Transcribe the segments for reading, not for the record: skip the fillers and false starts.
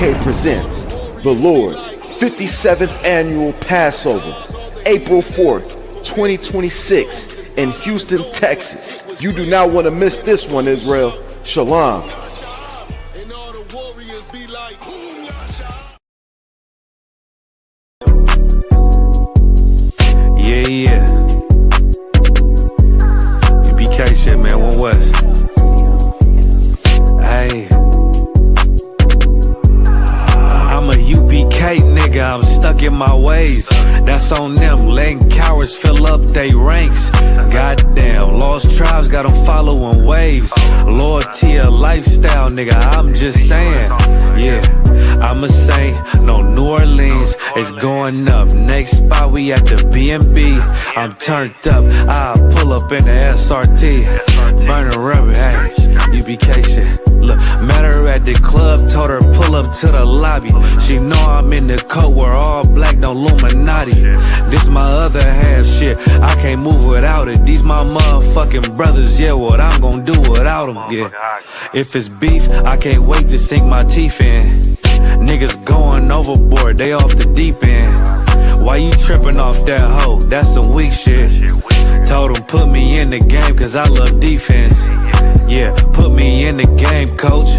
Isupk presents the Lord's 57th Annual Passover, April 4th, 2026 in Houston, Texas. You do not want to miss this one, Israel. Shalom. Yeah. UPK shit, man, One West. Hey. I'm a UPK nigga, I'm stuck in my ways. That's on them, letting cowards fill up they ranks. Goddamn, lost tribes got them following waves. Loyalty a lifestyle, nigga, I'm just saying. Yeah, I'm a saint, no New Orleans, it's going up. Next spot, we at the B&B. I'm turned up, I'll pull up in the SRT. Burning rubber, hey, UPK shit. Look, met her at the club, told her pull up to the lobby. She know I'm in the coat, we're all black, no Illuminati. This my other half, shit, I can't move without it. These my motherfucking brothers, yeah, what I'm gonna do without them, yeah. If it's beef, I can't wait to sink my teeth in. Niggas going overboard, they off the deep end. Why you tripping off that hoe? That's some weak shit. Told him put me in the game cause I love defense. Yeah, put me in the game, coach.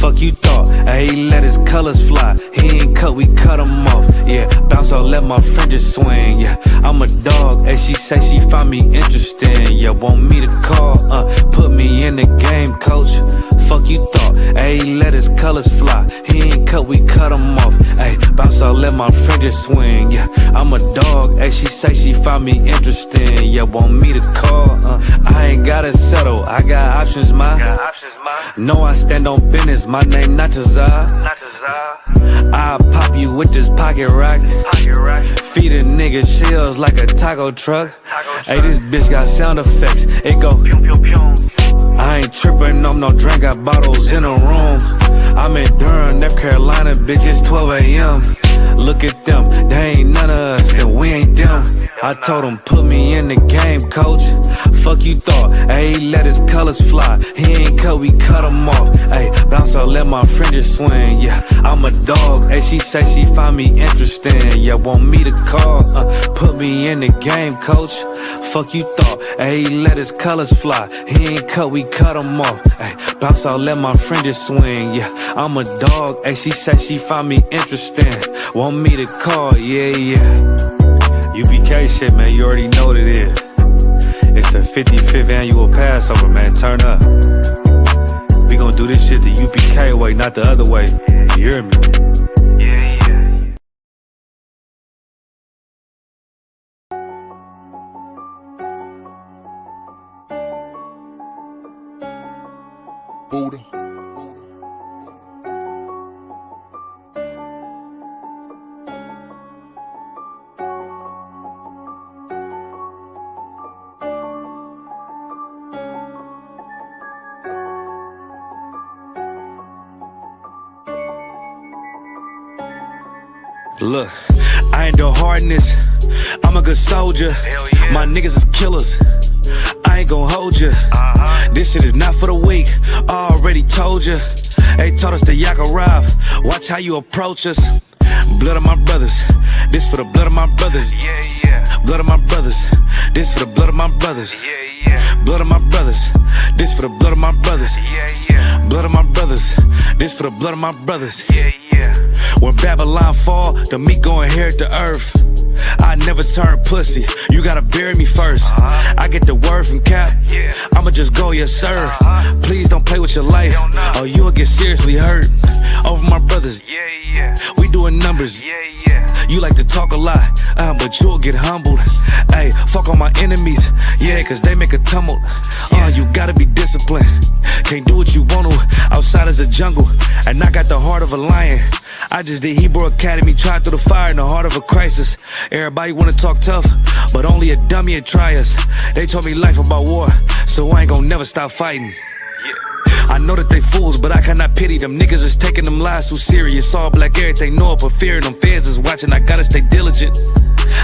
Fuck you thought, he let his colors fly. He ain't cut, we cut him off. Yeah, bounce out, let my fringes swing. Yeah, I'm a dog, and she say she find me interesting. Yeah, want me to call, put me in the game, coach. Fuck you thought, he let his colors fly. He ain't cut, we cut him off. Ay, bounce out, let my fringes swing. Yeah, I'm a dog, and she say she find me interesting. Yeah, want me to call, I ain't gotta settle, I got options, ma. No, I stand on business, my name not Tazar. I'll pop you with this pocket rock. Feed a nigga shells like a taco truck. Hey, this bitch got sound effects, it go I ain't trippin', I'm no drink, got bottles in a room. I'm in Durham, North Carolina, bitch, it's 12 a.m. Look at them, they ain't none of us, and we ain't them. I told him, put me in the game, coach. Fuck you thought, he let his colors fly. He ain't cut, we cut him off. Ay, bounce out, let my fringes swing. Yeah, I'm a dog, hey, she say she find me interesting. Yeah, want me to call, put me in the game, coach. Fuck you thought, he let his colors fly. He ain't cut, we cut him off. Ay, bounce out, let my fringes swing. Yeah, I'm a dog, hey, she say she find me interesting. Want me to call, yeah. UPK shit, man, you already know what it is. It's the 55th annual Passover, man, turn up. We gon' do this shit the UPK way, not the other way. You hear me? Yeah. Buddha. Look, I ain't the hardness, I'm a good soldier. Yeah. My niggas is killers, I ain't gon' hold ya. This shit is not for the weak, I already told ya. They taught us to yak a rob, watch how you approach us. Blood of my brothers, this for the blood of my brothers. Blood of my brothers, this for the blood of my brothers. Blood of my brothers, this for the blood of my brothers. Blood of my brothers, this for the blood of my brothers. When Babylon fall, the meat gon' inherit the earth. I never turn pussy, you gotta bury me first. I get the word from Cap, I'ma just go, yes sir. Please don't play with your life, or you'll get seriously hurt. Over my brothers, we doing numbers. You like to talk a lot, but you'll get humbled. Ayy, fuck all my enemies, yeah, cause they make a tumult. You gotta be disciplined, can't do what you want to. Outside is a jungle, and I got the heart of a lion. I just did Hebrew Academy, tried through the fire in the heart of a crisis. Everybody wanna talk tough, but only a dummy would try us. They told me life about war, so I ain't gon' never stop fighting. I know that they fools, but I cannot pity them. Niggas is taking them lies too serious. All black everything, know it, but fearing them feds is watching. I gotta stay diligent,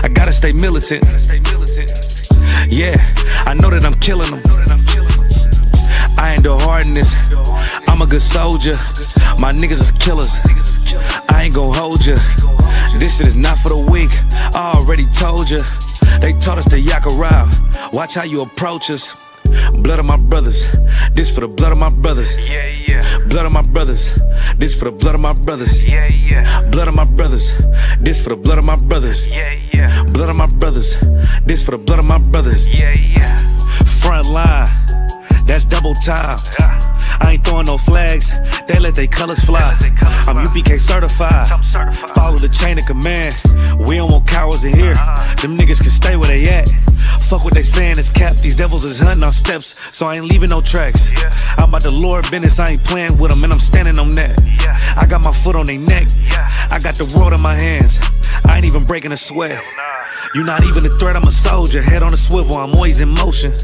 I gotta stay militant. Yeah, I know that I'm killing them. I ain't the hardness, I'm a good soldier. My niggas is killers, I ain't gon' hold ya. This shit is not for the weak, I already told ya. They taught us to yak around, watch how you approach us. Blood of my brothers, this for the blood of my brothers. Blood of my brothers, this for the blood of my brothers. Blood of my brothers, this for the blood of my brothers. Blood of my brothers, this for the blood of my brothers. Front line, that's double time. I ain't throwing no flags, they let they colors fly. I'm UPK certified, follow the chain of command. We don't want cowards in here, them niggas can stay where they at. Fuck what they saying, it's cap, these devils is hunting on steps, so I ain't leaving no tracks. I'm about the Lord business, I ain't playing with them, and I'm standing on that. I got my foot on their neck, I got the world in my hands, I ain't even breaking a sweat. You not even a threat, I'm a soldier, head on a swivel, I'm always in motion.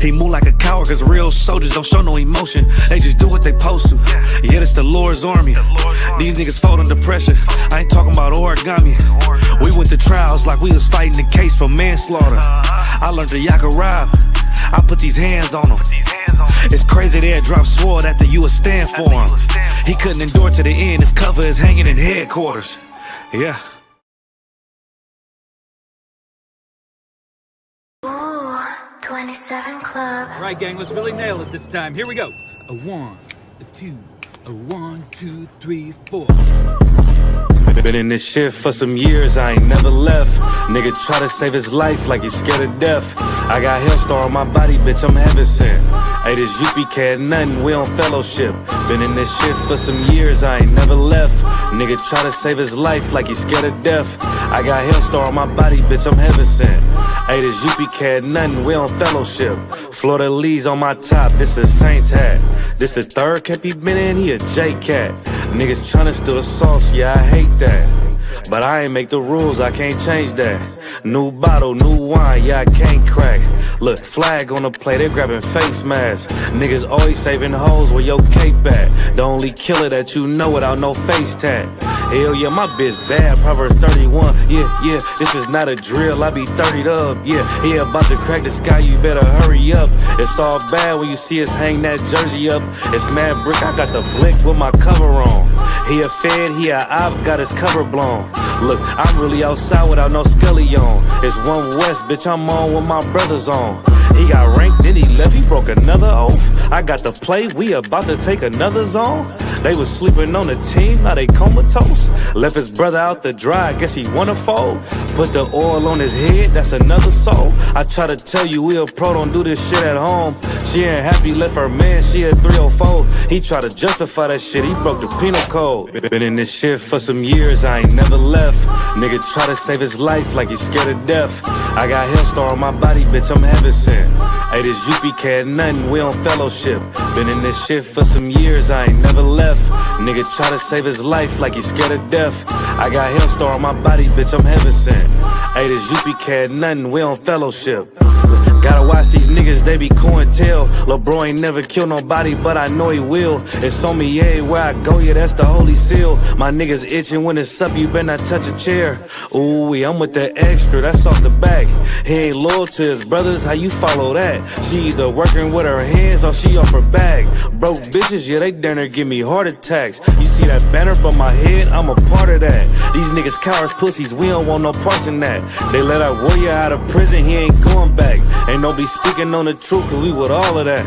He move like a coward, cause real soldiers don't show no emotion. They just do what they supposed to. Yeah, it's the Lord's army. These niggas fold under pressure. I ain't talking about origami. We went to trials like we was fighting the case for manslaughter. I learned to yak around, I put these hands on them. It's crazy they had dropped sword after you would stand for him. He couldn't endure to the end, his cover is hanging in headquarters. Yeah. 27 Club. All right, gang, let's really nail it this time. Here we go. A 1, a 2, a 1, 2, 3, 4. Been in this shit for some years, I ain't never left. Nigga try to save his life like he's scared of death. I got Hellstar on my body, bitch, I'm heaven sent. Hey, this UPK nothing, we on fellowship. Been in this shit for some years, I ain't never left. Nigga try to save his life like he's scared of death. I got Hellstar on my body, bitch, I'm heaven sent. Hey, this UPK nothing, we on fellowship. Florida Lee's on my top, this a Saints hat. This the third cap he been in, he a J-Cat. Niggas tryna steal the sauce, yeah, I hate that. But I ain't make the rules, I can't change that. New bottle, new wine, yeah, I can't crack. Look, flag on the plate, they grabbing face masks. Niggas always saving hoes where your cape at. The only killer that you know without no face tat. Hell yeah, my bitch bad, Proverbs 31. Yeah, this is not a drill, I be 30'd up. Yeah, about to crack the sky, you better hurry up. It's all bad when you see us hang that jersey up. It's mad brick, I got the blick with my cover on. He a fed, he a op, got his cover blown. Look, I'm really outside without no scully on. It's 1 West, bitch, I'm on with my brothers on. He got ranked, then he left, he broke another oath. I got the play, we about to take another zone. They was sleeping on the team, now they comatose. Left his brother out to dry, guess he wanna fold. Put the oil on his head, that's another soul. I try to tell you we a pro, don't do this shit at home. She ain't happy, left her man, she at 304. He try to justify that shit, he broke the penal code. Been in this shit for some years, I ain't never left. Nigga try to save his life like he's scared of death. I got Hellstar on my body, bitch, I'm heaven sent. Hey, this UPK nothing, we on fellowship. Been in this shit for some years, I ain't never left. Nigga try to save his life like he's scared of death. I got Hellstar on my body, bitch, I'm heaven sent. Hey, this UPK nothing, we on fellowship. Gotta watch these niggas, they be cointel. LeBron ain't never killed nobody, but I know he will. It's on me everywhere I go, yeah, that's the holy seal. My niggas itching when it's up, you better not touch a chair. Ooh, I'm with the extra, that's off the back. He ain't loyal to his brothers, how you follow that? She either working with her hands or she off her bag. Broke bitches, yeah, they dare give me heart attacks. You see that banner from my head, I'm a part of that. These niggas cowards, pussies, we don't want no parts in that. They let our warrior out of prison, he ain't going back. Ain't no be speaking on the truth, cause we with all of that.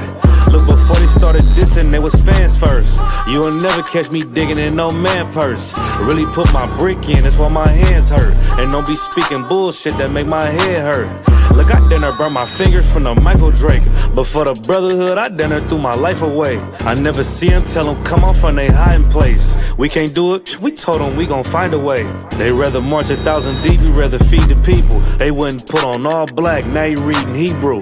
Look, before they started dissing, they was fans first. You will never catch me digging in no man purse. Really put my brick in, that's why my hands hurt. And don't be speaking bullshit that make my head hurt. Look, I done burn my fingers from the Michael Drake. But for the brotherhood, I done threw my life away. I never see them, tell them come on from they hiding place. We can't do it, we told them we gon' find a way. They rather march 1,000 deep, we rather feed the people. They wouldn't put on all black, now you reading Hebrew.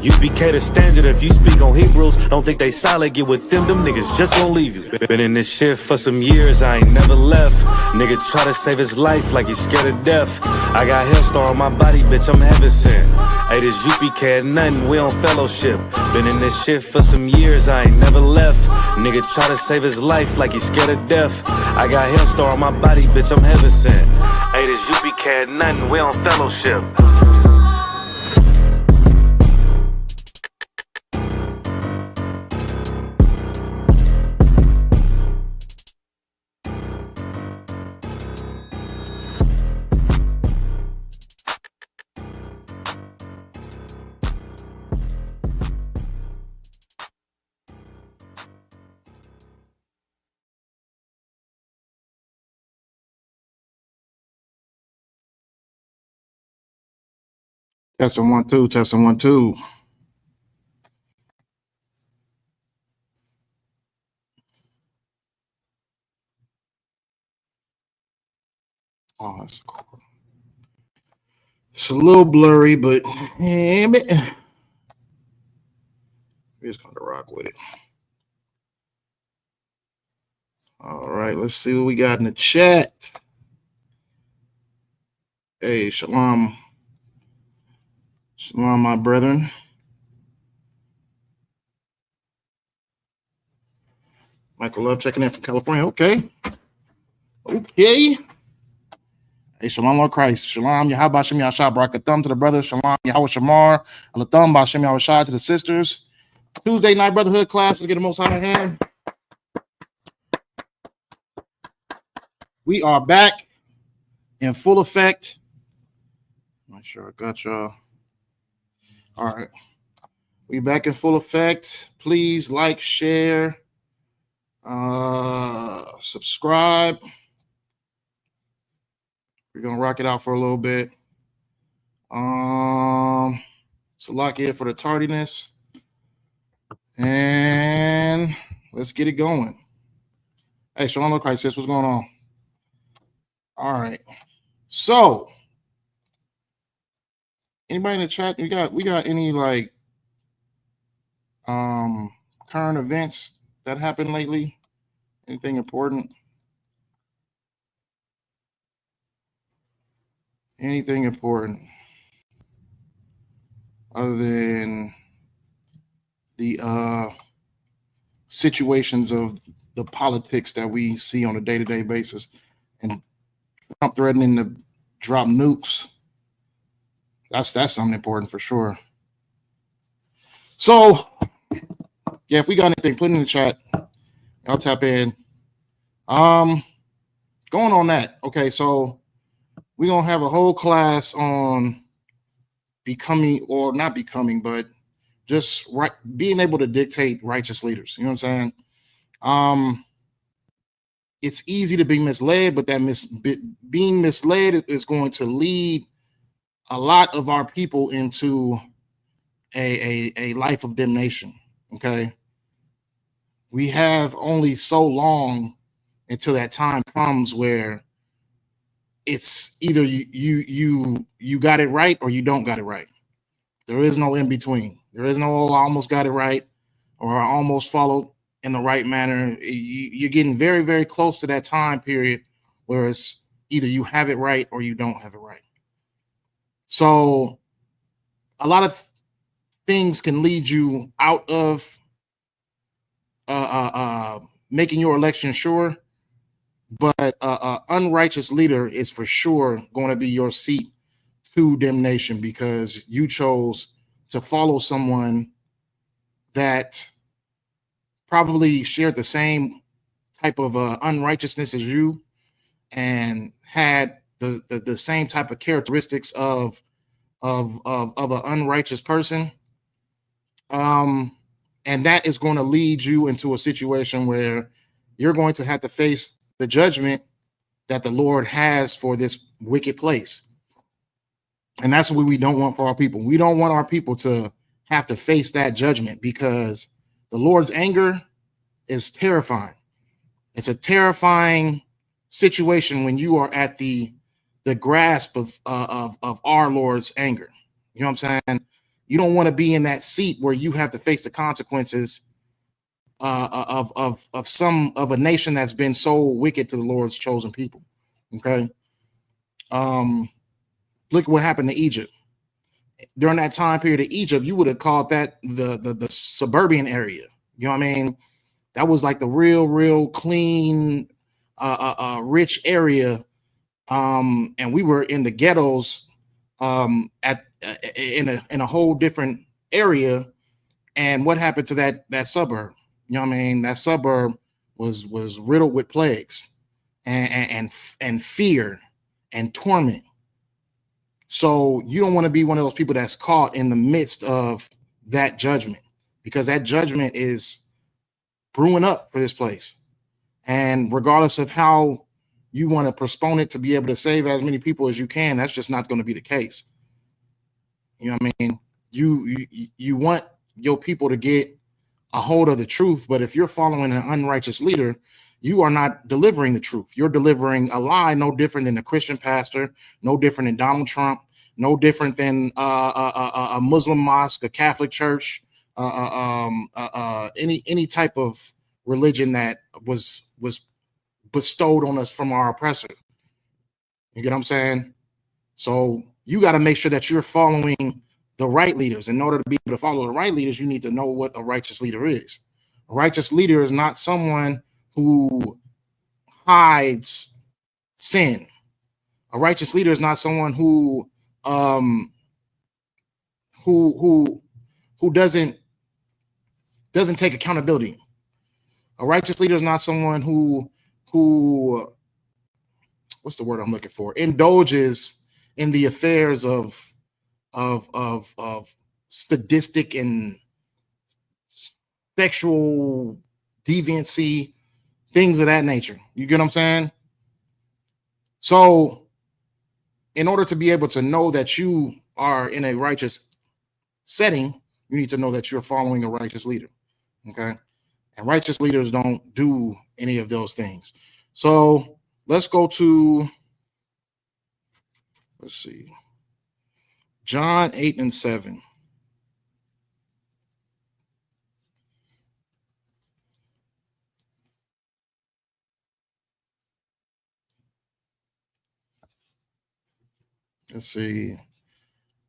UBK the standard. If you speak on Hebrews, don't think they solid. Get with them niggas just gon' leave you. Been in this shit for some years, I ain't never left. Nigga try to save his life like he's scared of death. I got Hellstar on my body, bitch, I'm heaven sent. Hey, this UPK ain't nothing, we on fellowship. Been in this shit for some years, I ain't never left. Nigga try to save his life like he's scared of death. I got Hellstar on my body, bitch, I'm heaven sent. Hey, this UPK ain't nothing, we on fellowship. Testing 1 2, testing 1 2. Oh, that's cool. It's a little blurry, but damn it. We're just gonna rock with it. All right, let's see what we got in the chat. Hey, shalom. Shalom, my brethren. Michael Love checking in from California. Okay. Okay. Hey, shalom, Lord Christ. Shalom, Yahweh Shem Yahshua, Barakathum to the brothers. Shalom, Yahweh Shamar. Alathum, Bashem Yahweh to the sisters. Tuesday night brotherhood class. Let's get the most high hand. We are back in full effect. Make sure I got y'all. All right. We back in full effect. Please like, share, subscribe. We're gonna rock it out for a little bit. Salakia for the tardiness. And let's get it going. Hey, Shalom Lord Christ, sis, what's going on? All right. So, anybody in the chat? We got any like current events that happened lately? Anything important? Anything important other than the situations of the politics that we see on a day-to-day basis, and Trump threatening to drop nukes? That's something important for sure. So, yeah, if we got anything, put it in the chat. I'll tap in. Going on that. Okay, so we're gonna have a whole class on becoming, or not becoming, but just being able to dictate righteous leaders. You know what I'm saying? It's easy to be misled, but that being misled is going to lead a lot of our people into a life of damnation. Okay, we have only so long until that time comes where it's either you got it right or you don't got it right. There is no in between. There is no, I almost got it right, or I almost followed in the right manner. You're getting very, very close to that time period where it's either you have it right or you don't have it right. So a lot of things can lead you out of making your election sure, but unrighteous leader is for sure going to be your seat to damnation, because you chose to follow someone that probably shared the same type of unrighteousness as you, and had the same type of characteristics of an unrighteous person. And that is going to lead you into a situation where you're going to have to face the judgment that the Lord has for this wicked place. And that's what we don't want for our people. We don't want our people to have to face that judgment, because the Lord's anger is terrifying. It's a terrifying situation when you are at the grasp of our Lord's anger. You know what I'm saying? You don't want to be in that seat where you have to face the consequences of a nation that's been so wicked to the Lord's chosen people. Okay. Look what happened to Egypt. During that time period of Egypt, you would have called that the suburban area. You know what I mean? That was like the real clean, rich area. And we were in the ghettos in a whole different area. And what happened to that suburb? You know what I mean? That suburb was riddled with plagues and fear and torment. So you don't want to be one of those people that's caught in the midst of that judgment, because that judgment is brewing up for this place. And regardless of how you want to postpone it to be able to save as many people as you can, that's just not going to be the case. You know what I mean? You want your people to get a hold of the truth, but if you're following an unrighteous leader, you are not delivering the truth. You're delivering a lie, no different than a Christian pastor, no different than Donald Trump, no different than a Muslim mosque, a Catholic church, any type of religion that was bestowed on us from our oppressor. You get what I'm saying? So you got to make sure that you're following the right leaders. In order to be able to follow the right leaders, you need to know what a righteous leader is. A righteous leader is not someone who hides sin. A righteous leader is not someone who doesn't take accountability. A righteous leader is not someone who what's the word I'm looking for? Indulges in the affairs of sadistic and sexual deviancy, things of that nature. You get what I'm saying? So in order to be able to know that you are in a righteous setting, you need to know that you're following a righteous leader. Okay. And righteous leaders don't do any of those things. So let's go to, let's see, John 8:7. Let's see.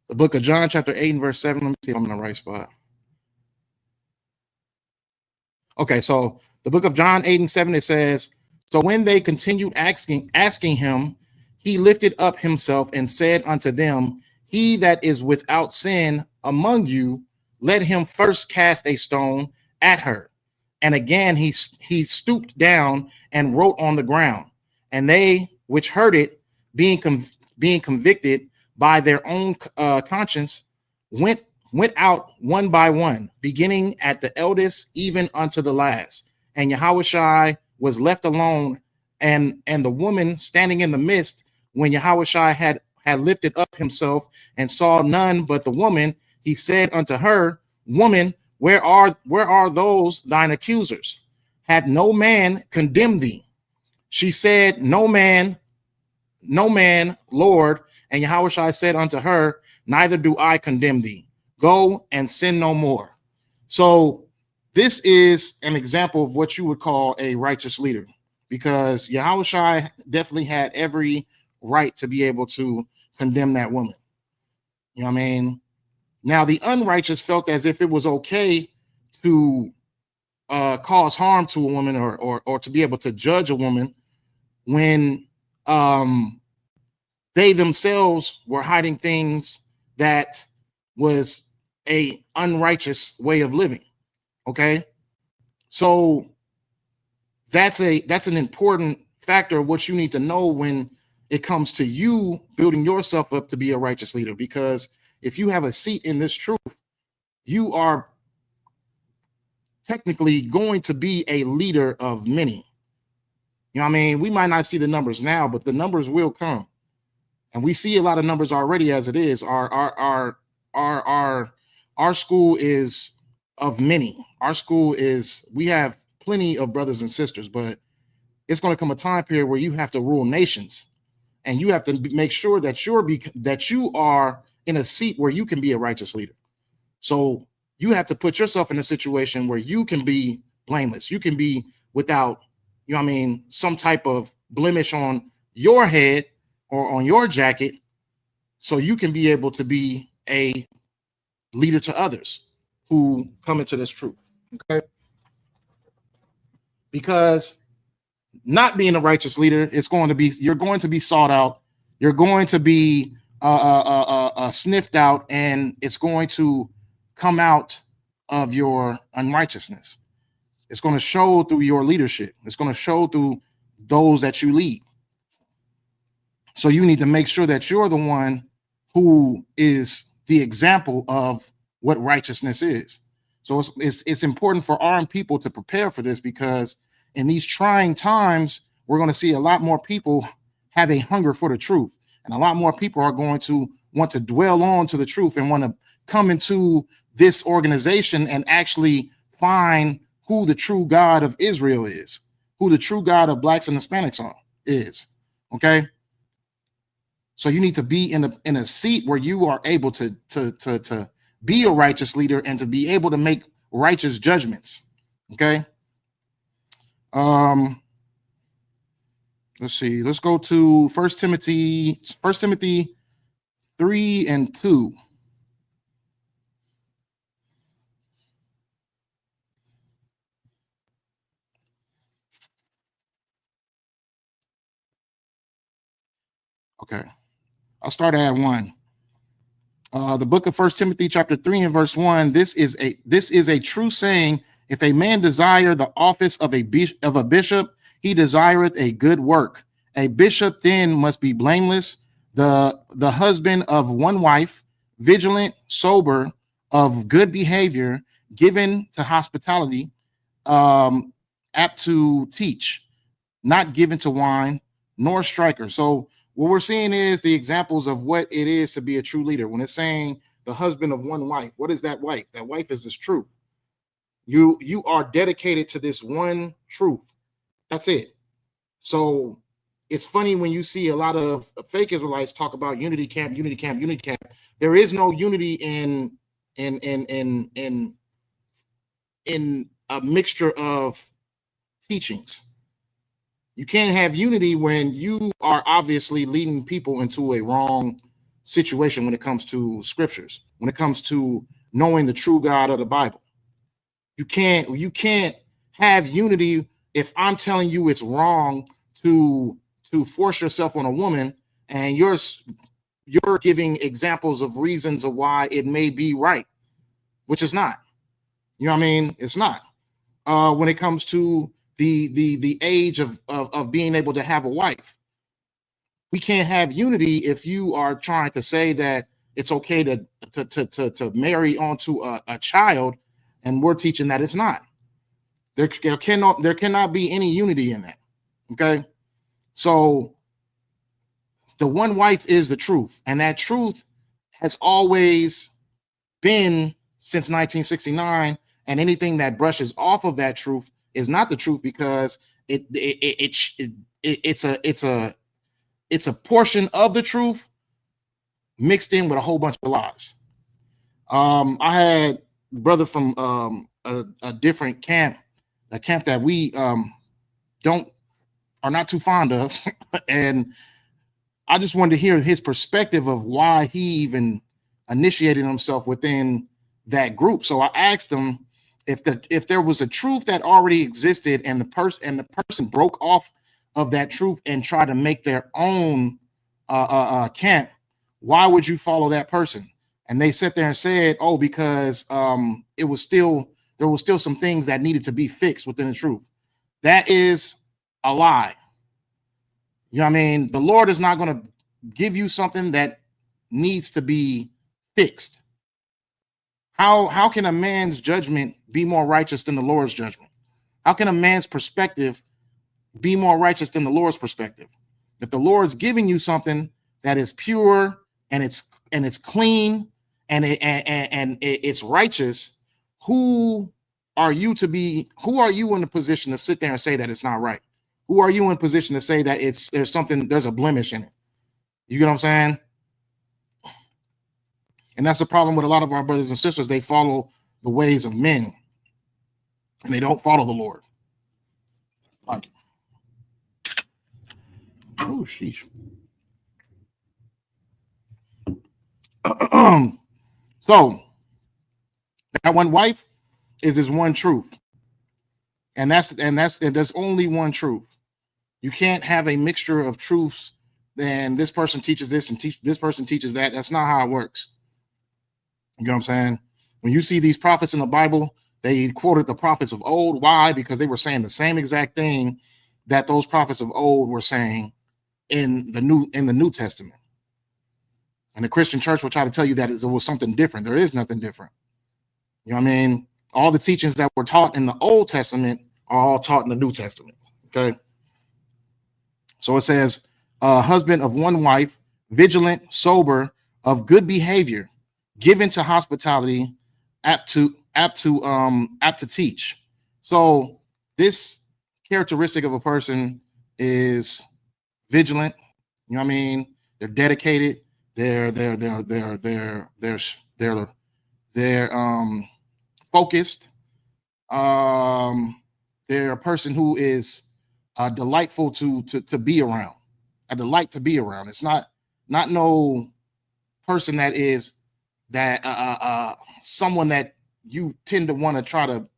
The book of John, chapter 8:7. Let me see if I'm in the right spot. Okay, so the book of John 8:7, it says, so when they continued asking him, he lifted up himself and said unto them, he that is without sin among you, let him first cast a stone at her. And again he stooped down and wrote on the ground. And they which heard it, being convicted by their own conscience, went out one by one, beginning at the eldest, even unto the last. And Yahushua was left alone, and the woman standing in the midst. When Yahushua had lifted up himself and saw none but the woman, he said unto her, woman, where are those thine accusers? Had no man condemned thee? She said, no man, Lord. And Yahushua said unto her, neither do I condemn thee. Go and sin no more. So this is an example of what you would call a righteous leader, because Yahushua definitely had every right to be able to condemn that woman. You know what I mean? Now, the unrighteous felt as if it was okay to cause harm to a woman or to be able to judge a woman when they themselves were hiding things that was a unrighteous way of living. Okay, so that's an important factor of what you need to know when it comes to you building yourself up to be a righteous leader. Because if you have a seat in this truth, you are technically going to be a leader of many. You know what I mean? We might not see the numbers now, but the numbers will come. And we see a lot of numbers already as it is. Our school is of many. Our school is, we have plenty of brothers and sisters, but it's going to come a time period where you have to rule nations, and you have to make sure that you are in a seat where you can be a righteous leader. So you have to put yourself in a situation where you can be blameless. You can be without, you know what I mean, some type of blemish on your head or on your jacket, so you can be able to be a leader to others who come into this truth. Okay. Because not being a righteous leader, you're going to be sought out, you're going to be sniffed out, and it's going to come out of your unrighteousness. It's going to show through your leadership. It's going to show through those that you lead. So you need to make sure that you're the one who is the example of what righteousness is. So it's important for our people to prepare for this, because in these trying times, we're going to see a lot more people have a hunger for the truth. And a lot more people are going to want to dwell on to the truth and want to come into this organization and actually find who the true God of Israel is, who the true God of blacks and Hispanics is. Okay. So you need to be in a seat where you are able to be a righteous leader and to be able to make righteous judgments. Okay. Let's see. Let's go to 1 Timothy 3:2. Okay. I'll start at 1. The book of 1 Timothy chapter 3 and verse 1. This is a true saying. If a man desire the office of a bishop, he desireth a good work. A bishop then must be blameless, the husband of one wife, vigilant, sober, of good behavior, given to hospitality, apt to teach, not given to wine, nor striker. So what we're seeing is the examples of what it is to be a true leader. When it's saying the husband of one wife, what is that wife? That wife is this truth. You are dedicated to this one truth. That's it. So it's funny when you see a lot of fake Israelites talk about unity camp, unity camp, unity camp. There is no unity in a mixture of teachings. You can't have unity when you are obviously leading people into a wrong situation when it comes to scriptures, when it comes to knowing the true God of the Bible. You can't have unity if I'm telling you it's wrong to force yourself on a woman, and you're giving examples of reasons of why it may be right, which is not. You know what I mean? It's not. When it comes to the age of being able to have a wife, we can't have unity if you are trying to say that it's okay to marry onto a child, and we're teaching that it's not. There cannot be any unity in that. Okay, so the one wife is the truth, and that truth has always been since 1969. And anything that brushes off of that truth is not the truth, because it's a portion of the truth mixed in with a whole bunch of lies. I had a brother from a different camp, a camp that we are not too fond of, and I just wanted to hear his perspective of why he even initiated himself within that group. So I asked him if there was a truth that already existed, and the person broke off of that truth and tried to make their own camp, why would you follow that person? And they sat there and said, oh, because there was still some things that needed to be fixed within the truth. That is a lie. You know what I mean? The Lord is not going to give you something that needs to be fixed. How can a man's judgment be more righteous than the Lord's judgment? How can a man's perspective be more righteous than the Lord's perspective? If the Lord's giving you something that is pure and it's clean and it's righteous, who are you in a position to sit there and say that it's not right? Who are you in position to say that there's a blemish in it? You get what I'm saying? And that's the problem with a lot of our brothers and sisters. They follow the ways of men and they don't follow the Lord. Like, oh, sheesh. So that one wife is his one truth. And there's only one truth. You can't have a mixture of truths. Then this person teaches this and this person teaches that. That's not how it works. You know what I'm saying? When you see these prophets in the Bible, they quoted the prophets of old. Why? Because they were saying the same exact thing that those prophets of old were saying in the New Testament. And the Christian church will try to tell you that it was something different. There is nothing different. You know what I mean? All the teachings that were taught in the Old Testament are all taught in the New Testament. Okay. So it says, husband of one wife, vigilant, sober, of good behavior, given to hospitality, apt to teach. So this characteristic of a person is vigilant. You know what I mean? They're dedicated. They're focused. They're a person who is delightful to be around. A delight to be around. It's not no person that is someone that you tend to want to try to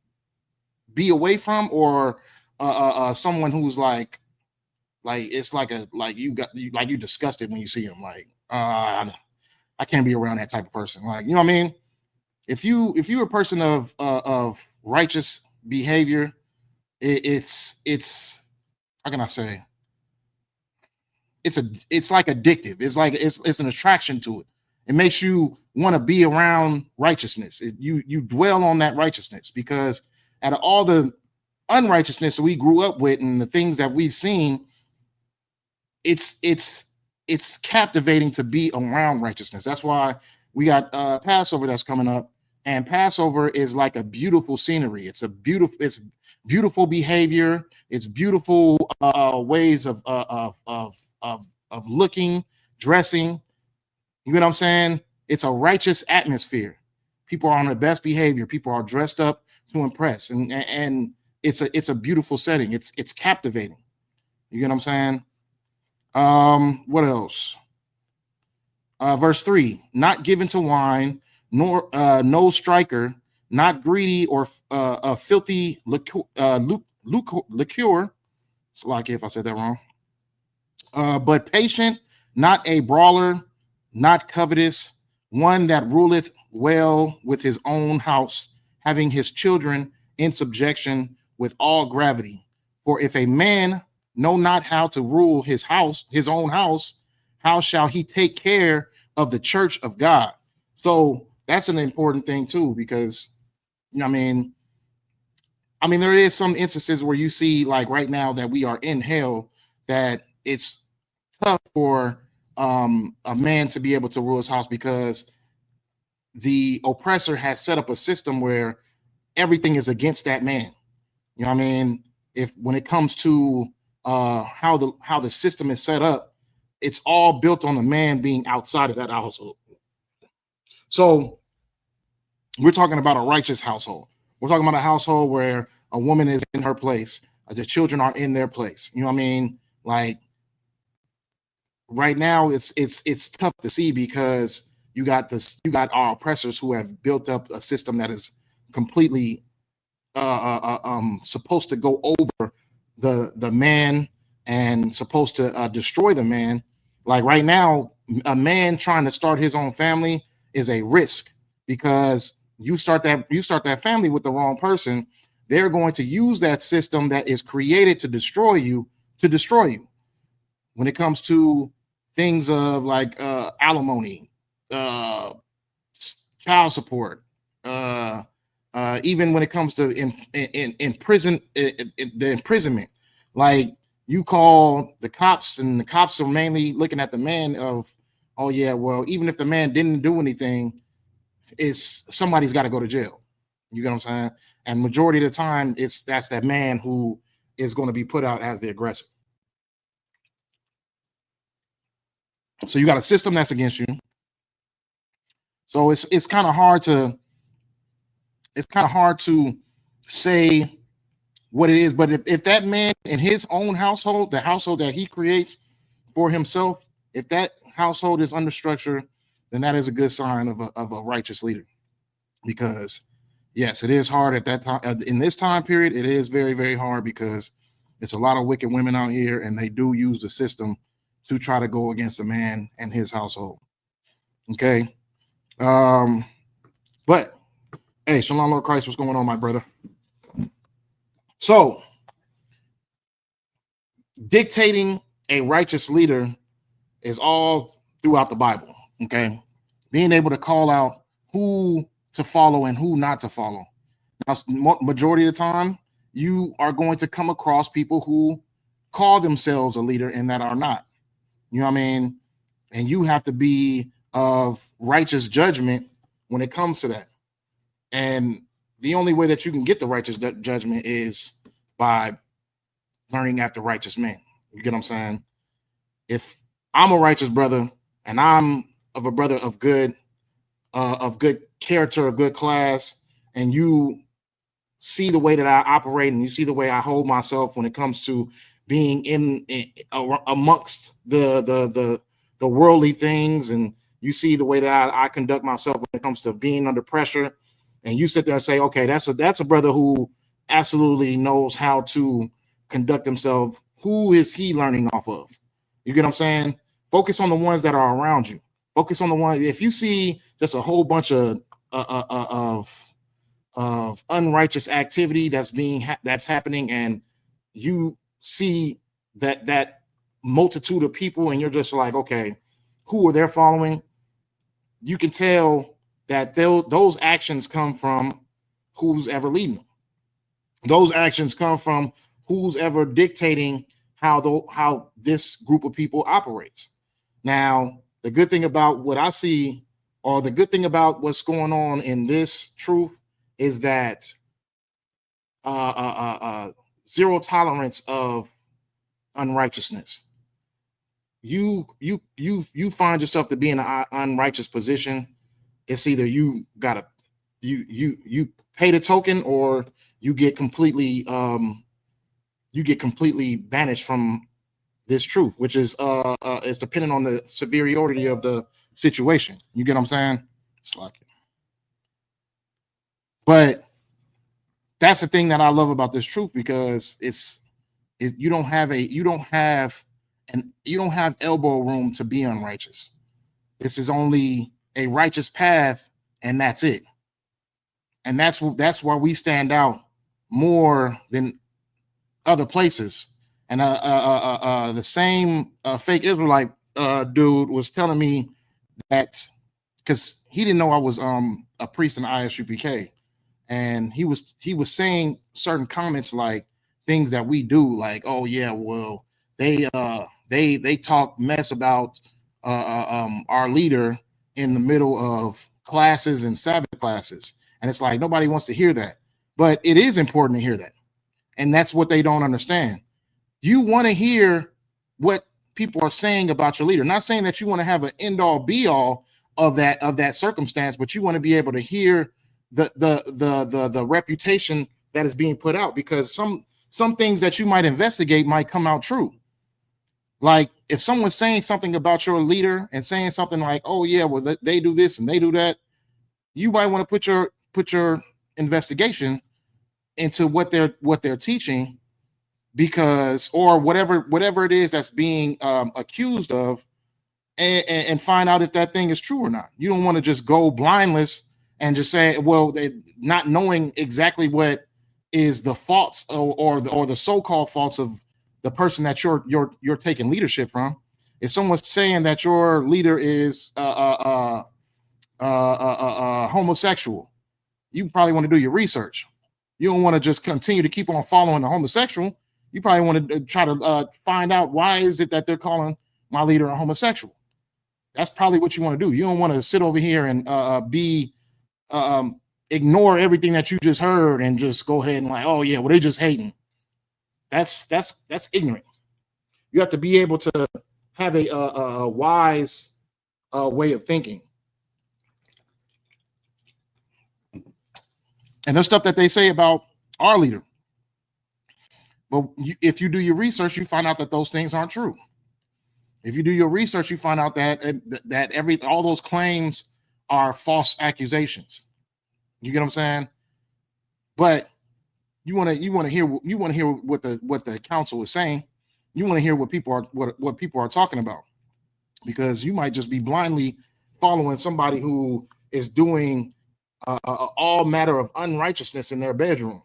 be away from, or someone who's like it's like you disgusted when you see him. Like I can't be around that type of person. Like, you know what I mean? If you're a person of righteous behavior, it's how can I say? It's like addictive. It's like it's an attraction to it. It makes you want to be around righteousness. You dwell on that righteousness, because out of all the unrighteousness that we grew up with and the things that we've seen, it's captivating to be around righteousness. That's why we got Passover that's coming up, and Passover is like a beautiful scenery. It's beautiful behavior. It's beautiful ways of looking, dressing. You know what I'm saying? It's a righteous atmosphere. People are on their best behavior. People are dressed up to impress, and it's a beautiful setting. It's captivating. You get what I'm saying? What else? Verse 3: not given to wine, nor no striker, not greedy or a filthy liquor. It's like if I said that wrong. But patient, not a brawler, not covetous, one that ruleth well with his own house, having his children in subjection with all gravity. For if a man know not how to rule his house, his own house, how shall he take care of the church of God? So that's an important thing too, because I mean, there is some instances where you see, like right now that we are in hell, that it's tough for a man to be able to rule his house, because the oppressor has set up a system where everything is against that man. You know what I mean? When it comes to how the system is set up, it's all built on the man being outside of that household. So we're talking about a righteous household. We're talking about a household where a woman is in her place, the children are in their place. You know what I mean? Like right now, it's tough to see, because you got our oppressors who have built up a system that is completely supposed to go over the man and supposed to destroy the man. Like right now, a man trying to start his own family is a risk, because you start that family with the wrong person, they're going to use that system that is created to destroy you. When it comes to things of like alimony, child support, even when it comes to the imprisonment, like you call the cops, and the cops are mainly looking at the man of, oh yeah, well, even if the man didn't do anything, somebody's got to go to jail. You get what I'm saying? And majority of the time, that's that man who is going to be put out as the aggressor. So you got a system that's against you. So it's kind of hard to say what it is. But if that man in his own household, the household that he creates for himself, if that household is under structure, then that is a good sign of a righteous leader. Because yes, it is hard at that time. In this time period, it is very, very hard because it's a lot of wicked women out here, and they do use the system to try to go against a man and his household. Okay. But hey, Shalom, Lord Christ, what's going on, my brother? So, dictating a righteous leader is all throughout the Bible. Okay. Being able to call out who to follow and who not to follow. Now, majority of the time, you are going to come across people who call themselves a leader and that are not. You know what I mean? And you have to be of righteous judgment when it comes to that. And the only way that you can get the righteous judgment is by learning after righteous men. You get what I'm saying? If I'm a righteous brother and I'm of a brother of good character, of good class, and you see the way that I operate and you see the way I hold myself when it comes to being in amongst the worldly things, and you see the way that I conduct myself when it comes to being under pressure, and you sit there and say, okay, that's a brother who absolutely knows how to conduct himself. Who is he learning off of? You get what I'm saying? Focus on the ones that are around you. Focus on the ones. If you see just a whole bunch of unrighteous activity that's happening, and you see that multitude of people, and you're just like, okay, who are they following? You can tell that those actions come from who's ever leading them. Those actions come from who's ever dictating how this group of people operates. Now, the good thing about what I see, or the good thing about what's going on in this truth, is that zero tolerance of unrighteousness. You find yourself to be in an unrighteous position. It's either you pay the token, or you get completely banished from this truth, which is dependent on the severity of the situation. You get what I'm saying? It's like, but that's the thing that I love about this truth, because you don't have elbow room to be unrighteous. This is only a righteous path, and that's it. And that's why we stand out more than other places. And the same fake Israelite dude was telling me that, because he didn't know I was a priest in the Isupk, and he was saying certain comments, like things that we do, like, oh yeah, well, they talk mess about our leader in the middle of classes and Sabbath classes, and it's like nobody wants to hear that, but it is important to hear that, and that's what they don't understand. You want to hear what people are saying about your leader. Not saying that you want to have an end all be all of that circumstance, but you want to be able to hear the reputation that is being put out, because some things that you might investigate might come out true. Like if someone's saying something about your leader and saying something like, oh yeah, well, they do this and they do that, you might want to put your investigation into what they're teaching, because, or whatever it is that's being accused of, and find out if that thing is true or not. You don't want to just go blindless and just say, well, not knowing exactly what is the faults or the so-called faults of the person that you're taking leadership from. If someone's saying that your leader is homosexual, you probably want to do your research. You don't want to just continue to keep on following the homosexual. You probably want to try to find out, why is it that they're calling my leader a homosexual? That's probably what you want to do. You don't want to sit over here and ignore everything that you just heard and just go ahead and like, oh yeah, well, they're just hating. That's ignorant. You have to be able to have a wise way of thinking. And there's stuff that they say about our leader. But if you do your research, you find out that those things aren't true. If you do your research, you find out that all those claims are false accusations. You get what I'm saying? But you want to hear what the council is saying. You want to hear what people are talking about, because you might just be blindly following somebody who is doing all matter of unrighteousness in their bedroom,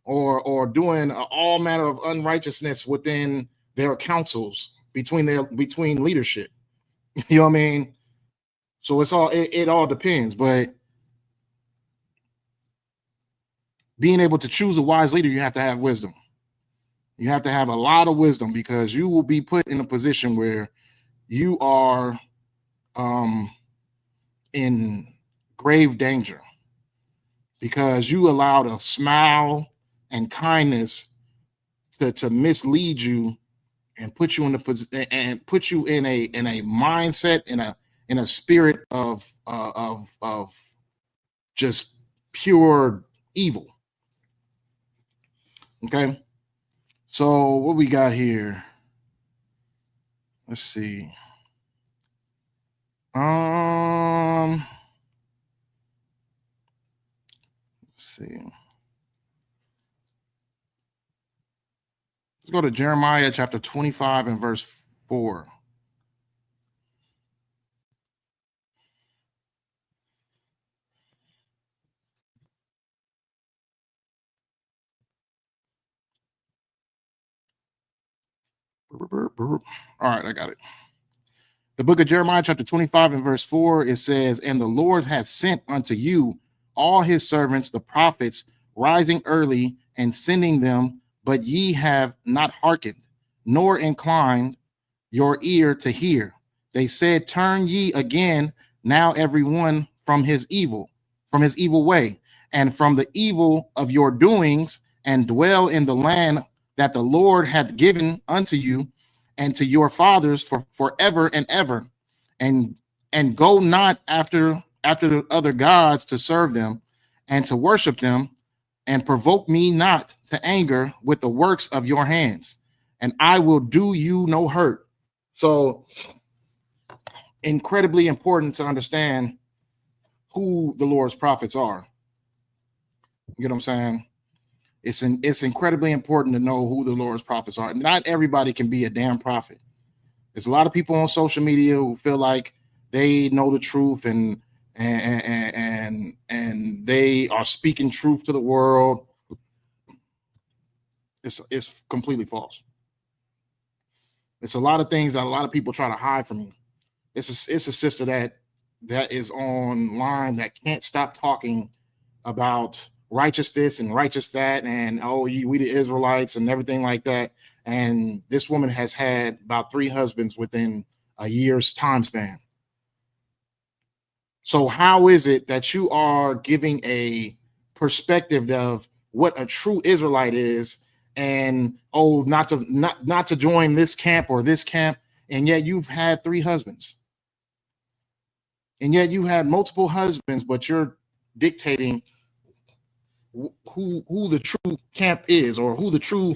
or doing all manner of unrighteousness within their councils between leadership. You know what I mean? So it all depends. But being able to choose a wise leader, you have to have wisdom. You have to have a lot of wisdom, because you will be put in a position where you are in grave danger, because you allowed a smile and kindness to mislead you and put you in a mindset, in a spirit of just pure evil. Okay, so what we got here? Let's see. Let's see. Let's go to Jeremiah chapter 25 and verse 4. All right, I got it. The book of Jeremiah chapter 25 and verse 4, it says, "And the Lord hath sent unto you all his servants, the prophets, rising early and sending them, but ye have not hearkened, nor inclined your ear to hear. They said, Turn ye again now every one from his evil way, and from the evil of your doings, and dwell in the land that the Lord hath given unto you and to your fathers for forever and ever, and go not after the other gods to serve them and to worship them, and provoke me not to anger with the works of your hands, and I will do you no hurt." So incredibly important to understand who the Lord's prophets are. You get what I'm saying? It's incredibly important to know who the Lord's prophets are. Not everybody can be a damn prophet. There's a lot of people on social media who feel like they know the truth and they are speaking truth to the world. It's completely false. It's a lot of things that a lot of people try to hide from you. It's a sister that is online that can't stop talking about righteous this and righteous that, and we the Israelites and everything like that. And this woman has had about 3 husbands within a year's time span. So how is it that you are giving a perspective of what a true Israelite is, and not to join this camp or this camp, and yet you've had 3 husbands, and yet you had multiple husbands, but you're dictating who the true camp is, or who the true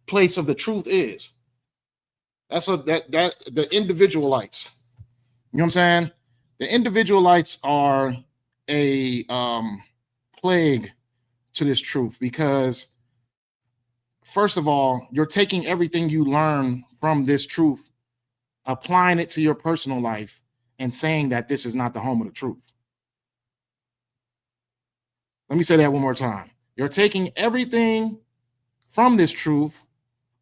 place of the truth is? That's that the individualites. You know what I'm saying? The individualites are a plague to this truth, because first of all, you're taking everything you learn from this truth, applying it to your personal life, and saying that this is not the home of the truth. Let me say that one more time. You're taking everything from this truth,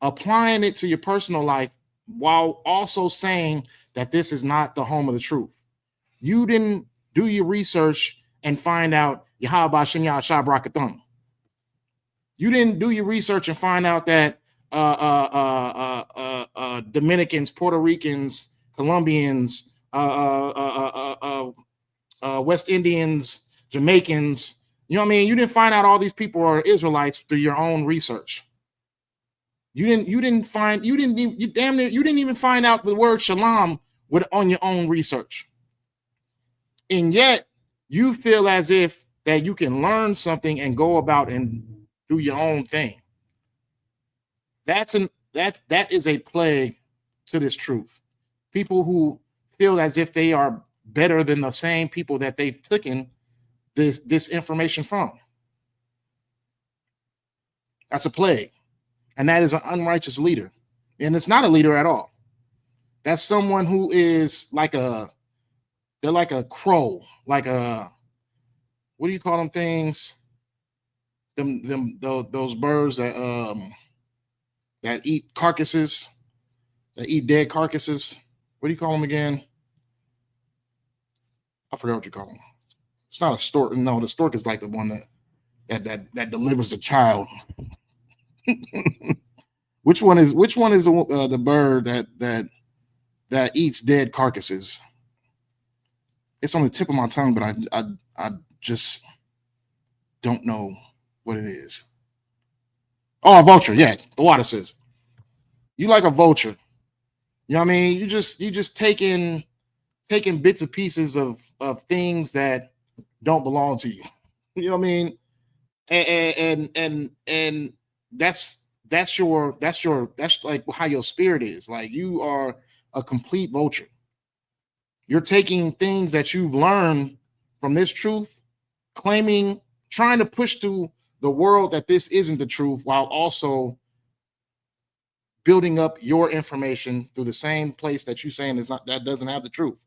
applying it to your personal life, while also saying that this is not the home of the truth. You didn't do your research and find out Yahweh Shem Yahshua Brakathum. You didn't do your research and find out that Dominicans, Puerto Ricans, Colombians, West Indians, Jamaicans, you know what I mean? You didn't find out all these people are Israelites through your own research. You didn't even find out the word shalom on your own research. And yet you feel as if that you can learn something and go about and do your own thing. That is a plague to this truth. People who feel as if they are better than the same people that they've taken this information from. That's a plague. And that is an unrighteous leader. And it's not a leader at all. That's someone who is they're like a crow, like a, what do you call them things? Those birds that eat carcasses, that eat dead carcasses. What do you call them again? I forgot what you call them. It's not a stork. No, the stork is like the one that delivers the child. Which one is the bird that eats dead carcasses? It's on the tip of my tongue, but I just don't know what it is. Oh, a vulture. Yeah, the water says. You like a vulture. You know what I mean? You just taking bits and pieces of things that don't belong to you. You know what I mean? And that's like how your spirit is. Like, you are a complete vulture. You're taking things that you've learned from this truth, trying to push to the world that this isn't the truth, while also building up your information through the same place that you're saying that doesn't have the truth.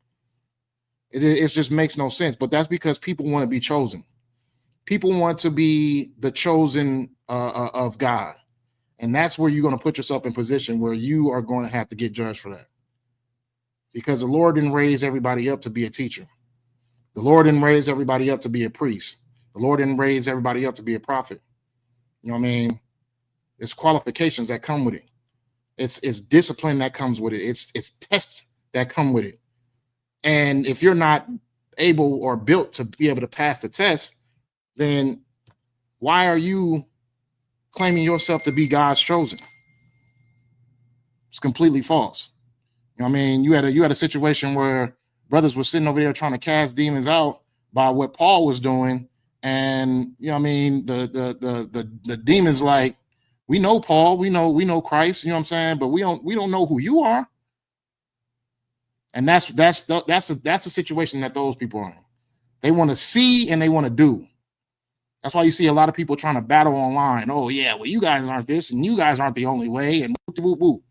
It just makes no sense. But that's because people want to be chosen. People want to be the chosen of God. And that's where you're going to put yourself in position where you are going to have to get judged for that. Because the Lord didn't raise everybody up to be a teacher. The Lord didn't raise everybody up to be a priest. The Lord didn't raise everybody up to be a prophet. You know what I mean? It's qualifications that come with it. It's discipline that comes with it. It's tests that come with it. And if you're not able or built to be able to pass the test, then why are you claiming yourself to be God's chosen? It's completely false. You know what I mean? You had a situation where brothers were sitting over there trying to cast demons out by what Paul was doing, and you know what I mean, the demons like, we know Paul, we know Christ, you know what I'm saying, but we don't know who you are. And that's the situation that those people are in. They want to see and they want to do. That's why you see a lot of people trying to battle online. Oh yeah, well, you guys aren't this, and you guys aren't the only way, and whoop, whoop.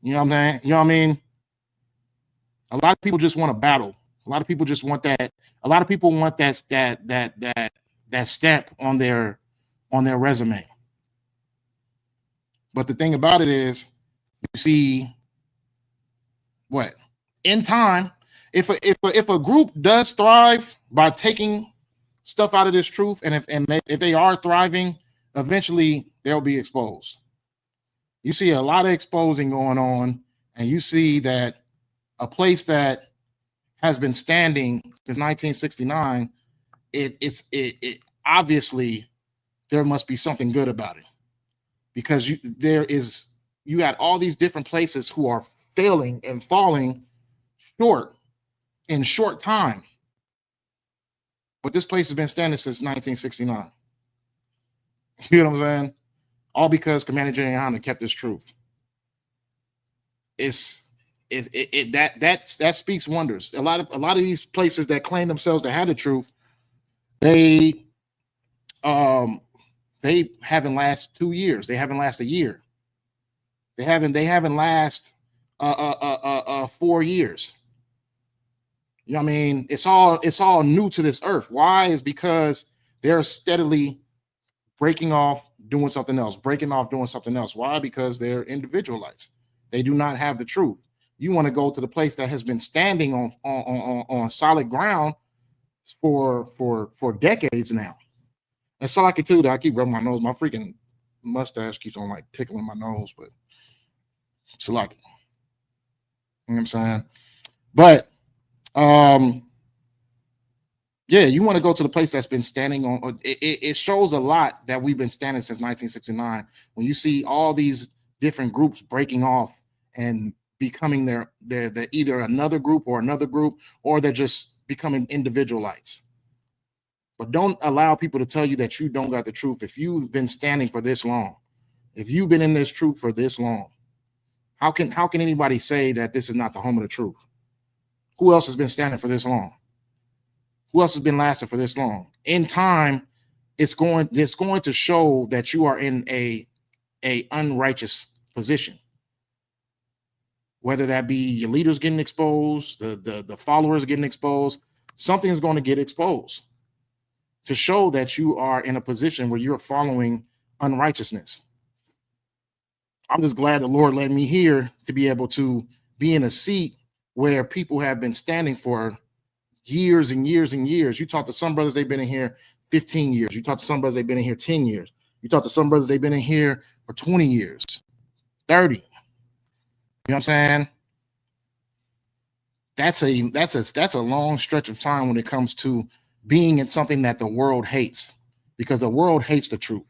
You know what I'm saying? You know what I mean? A lot of people just want to battle. A lot of people just want that. A lot of people want that stamp on their resume. But the thing about it is, you see, what in time, if a group does thrive by taking stuff out of this truth, and if they are thriving, eventually they'll be exposed. You see a lot of exposing going on, and you see that a place that has been standing since 1969, it obviously there must be something good about it, because you got all these different places who are failing and falling short in short time. But this place has been standing since 1969. You know what I'm saying? All because Commander General Honda kept this truth. That speaks wonders. A lot of these places that claim themselves to have the truth, they haven't lasted 2 years. They haven't lasted a year. They haven't lasted 4 years. You know what I mean? It's all new to this earth. Why? Is because they're steadily breaking off, doing something else, breaking off, doing something else. Why? Because they're individualites. They do not have the truth. You want to go to the place that has been standing on solid ground for decades now. And so I can too that I keep rubbing my nose. My freaking mustache keeps on like tickling my nose, but it's like, you know what I'm saying? But yeah, you want to go to the place that's been standing on. It shows a lot that we've been standing since 1969. When you see all these different groups breaking off and becoming they're either another group, or they're just becoming individualites. But don't allow people to tell you that you don't got the truth. If you've been standing for this long, if you've been in this truth for this long, how can anybody say that this is not the home of the truth? Who else has been standing for this long? Who else has been lasting for this long? In time, it's going to show that you are in a unrighteous position. Whether that be your leaders getting exposed, the followers getting exposed, something is going to get exposed to show that you are in a position where you're following unrighteousness. I'm just glad the Lord led me here to be able to be in a seat where people have been standing for years and years and years. You talk to some brothers, they've been in here 15 years. You talk to some brothers, they've been in here 10 years. You talk to some brothers, they've been in here for 20 years, 30. You know what I'm saying? That's a long stretch of time when it comes to being in something that the world hates, because the world hates the truth.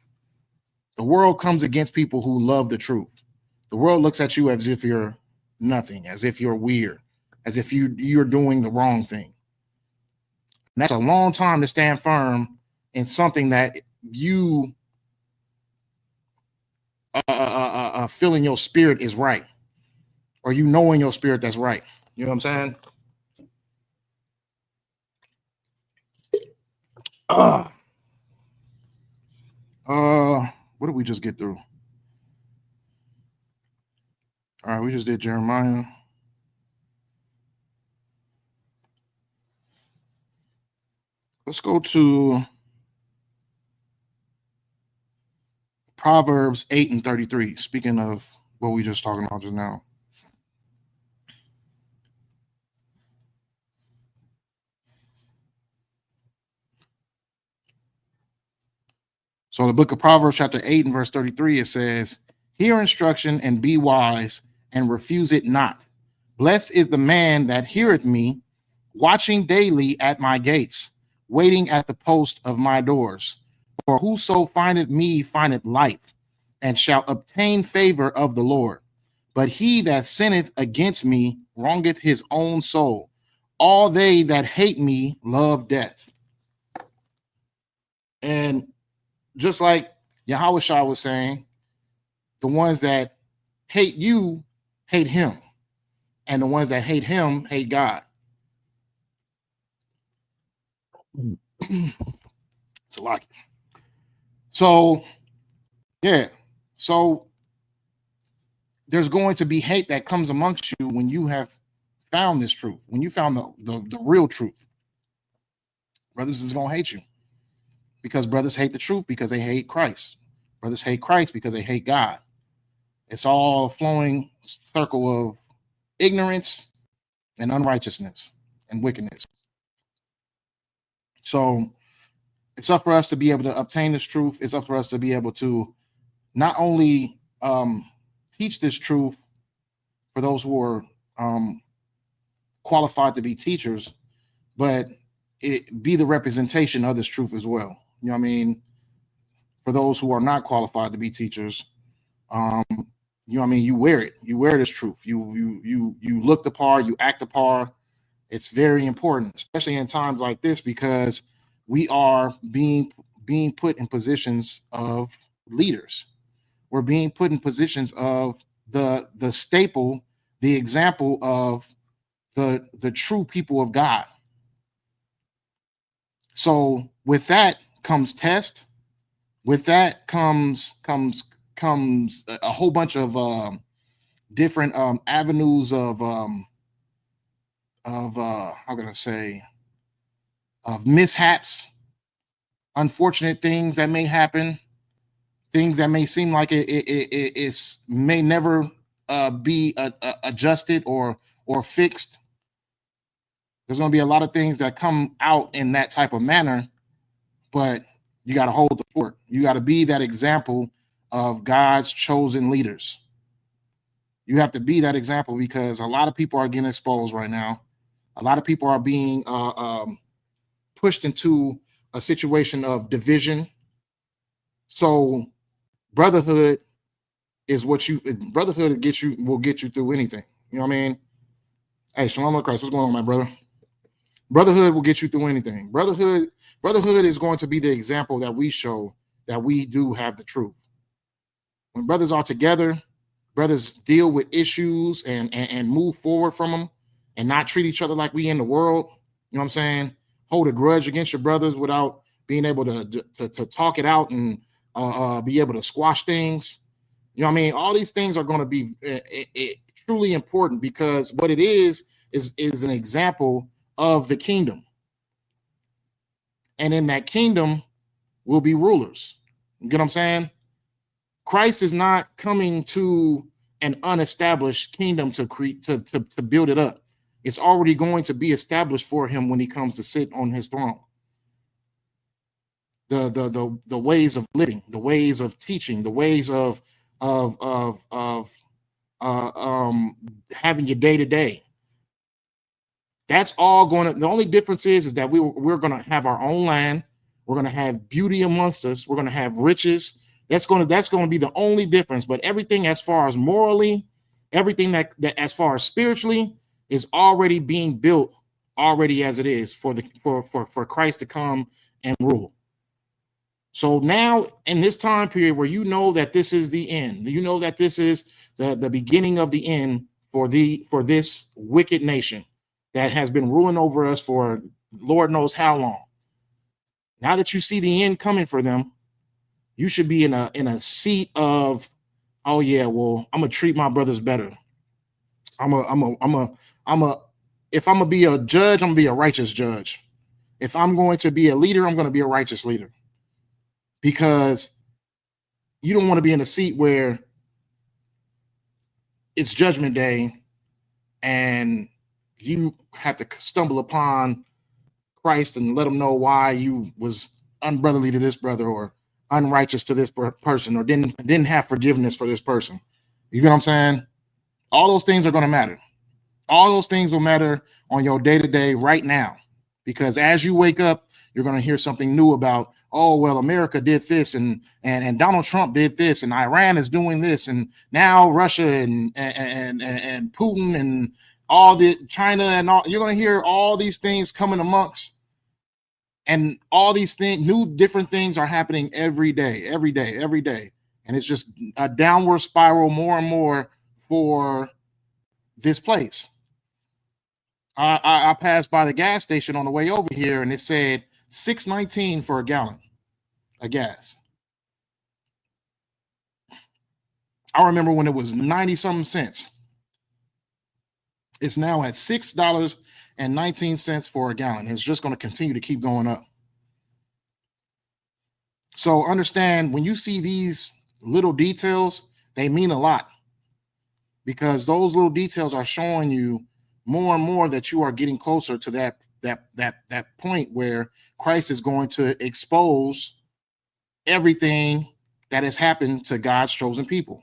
The world comes against people who love the truth. The world looks at you as if you're nothing, as if you're weird, as if you're doing the wrong thing. And that's a long time to stand firm in something that you feel in your spirit is right, or you know in your spirit that's right. You know what I'm saying? What did we just get through? All right, we just did Jeremiah. Let's go to Proverbs 8:33. Speaking of what we just talking about just now. So in the book of Proverbs, chapter 8 and verse 33, it says, "Hear instruction and be wise, and refuse it not. Blessed is the man that heareth me, watching daily at my gates, waiting at the post of my doors. For whoso findeth me findeth life, and shall obtain favor of the Lord. But he that sinneth against me wrongeth his own soul. All they that hate me love death." And just like Yahushua was saying, the ones that hate you hate him, and the ones that hate him hate God. It's a lot. So, yeah. So there's going to be hate that comes amongst you when you have found this truth, when you found the real truth. Brothers is going to hate you, because brothers hate the truth because they hate Christ. Brothers hate Christ because they hate God. It's all a flowing circle of ignorance and unrighteousness and wickedness. So it's up for us to be able to obtain this truth. It's up for us to be able to not only teach this truth for those who are qualified to be teachers, but it be the representation of this truth as well. You know what I mean? For those who are not qualified to be teachers, you know what I mean? You wear it. You wear this truth. You look the part. You act the part. It's very important, especially in times like this, because we are being put in positions of leaders. We're being put in positions of the staple, the example of the true people of God. So with that comes test. With that comes a whole bunch of different avenues of how can I say, of mishaps, unfortunate things that may happen, things that may seem like it may never be adjusted or fixed. There's going to be a lot of things that come out in that type of manner, but you got to hold the fort. You got to be that example of God's chosen leaders. You have to be that example, because a lot of people are getting exposed right now. A lot of people are being pushed into a situation of division. So brotherhood is what brotherhood will get you through anything. You know what I mean? Hey, Shalom of Christ. What's going on, my brother? Brotherhood will get you through anything. Brotherhood is going to be the example that we show that we do have the truth. When brothers are together, brothers deal with issues and move forward from them and not treat each other like we in the world. You know what I'm saying? Hold a grudge against your brothers without being able to talk it out and be able to squash things. You know what I mean? All these things are going to be truly important, because what it is an example of the kingdom. And in that kingdom will be rulers. You get what I'm saying? Christ is not coming to an unestablished kingdom to build it up. It's already going to be established for him when he comes to sit on his throne. The ways of living, the ways of teaching, the ways of having your day to day. That's all going to. The only difference is that we're going to have our own land. We're going to have beauty amongst us. We're going to have riches. That's going to be the only difference. But everything as far as morally, everything that as far as spiritually is already being built already as it is for Christ to come and rule. So now in this time period where you know that this is the end, you know that this is the beginning of the end for this wicked nation that has been ruling over us for Lord knows how long. Now that you see the end coming for them, you should be in a seat of, oh yeah, well, I'm gonna treat my brothers better. If I'm gonna be a judge, I'm gonna be a righteous judge. If I'm going to be a leader, I'm gonna be a righteous leader. Because you don't want to be in a seat where it's judgment day and you have to stumble upon Christ and let him know why you was unbrotherly to this brother or unrighteous to this person or didn't have forgiveness for this person. You get what I'm saying? All those things are going to matter. All those things will matter on your day-to-day right now, because as you wake up, you're going to hear something new about, oh, well, America did this and Donald Trump did this and Iran is doing this and now Russia and Putin and all the China and all. You're going to hear all these things coming amongst, and all these things, new different things are happening every day. And it's just a downward spiral more and more for this place. I passed by the gas station on the way over here and it said $6.19 for a gallon of gas. I remember when it was 90 something cents. It's now at $6.19 for a gallon. It's just going to continue to keep going up. So understand, when you see these little details, they mean a lot, because those little details are showing you more and more that you are getting closer to that point where Christ is going to expose everything that has happened to God's chosen people.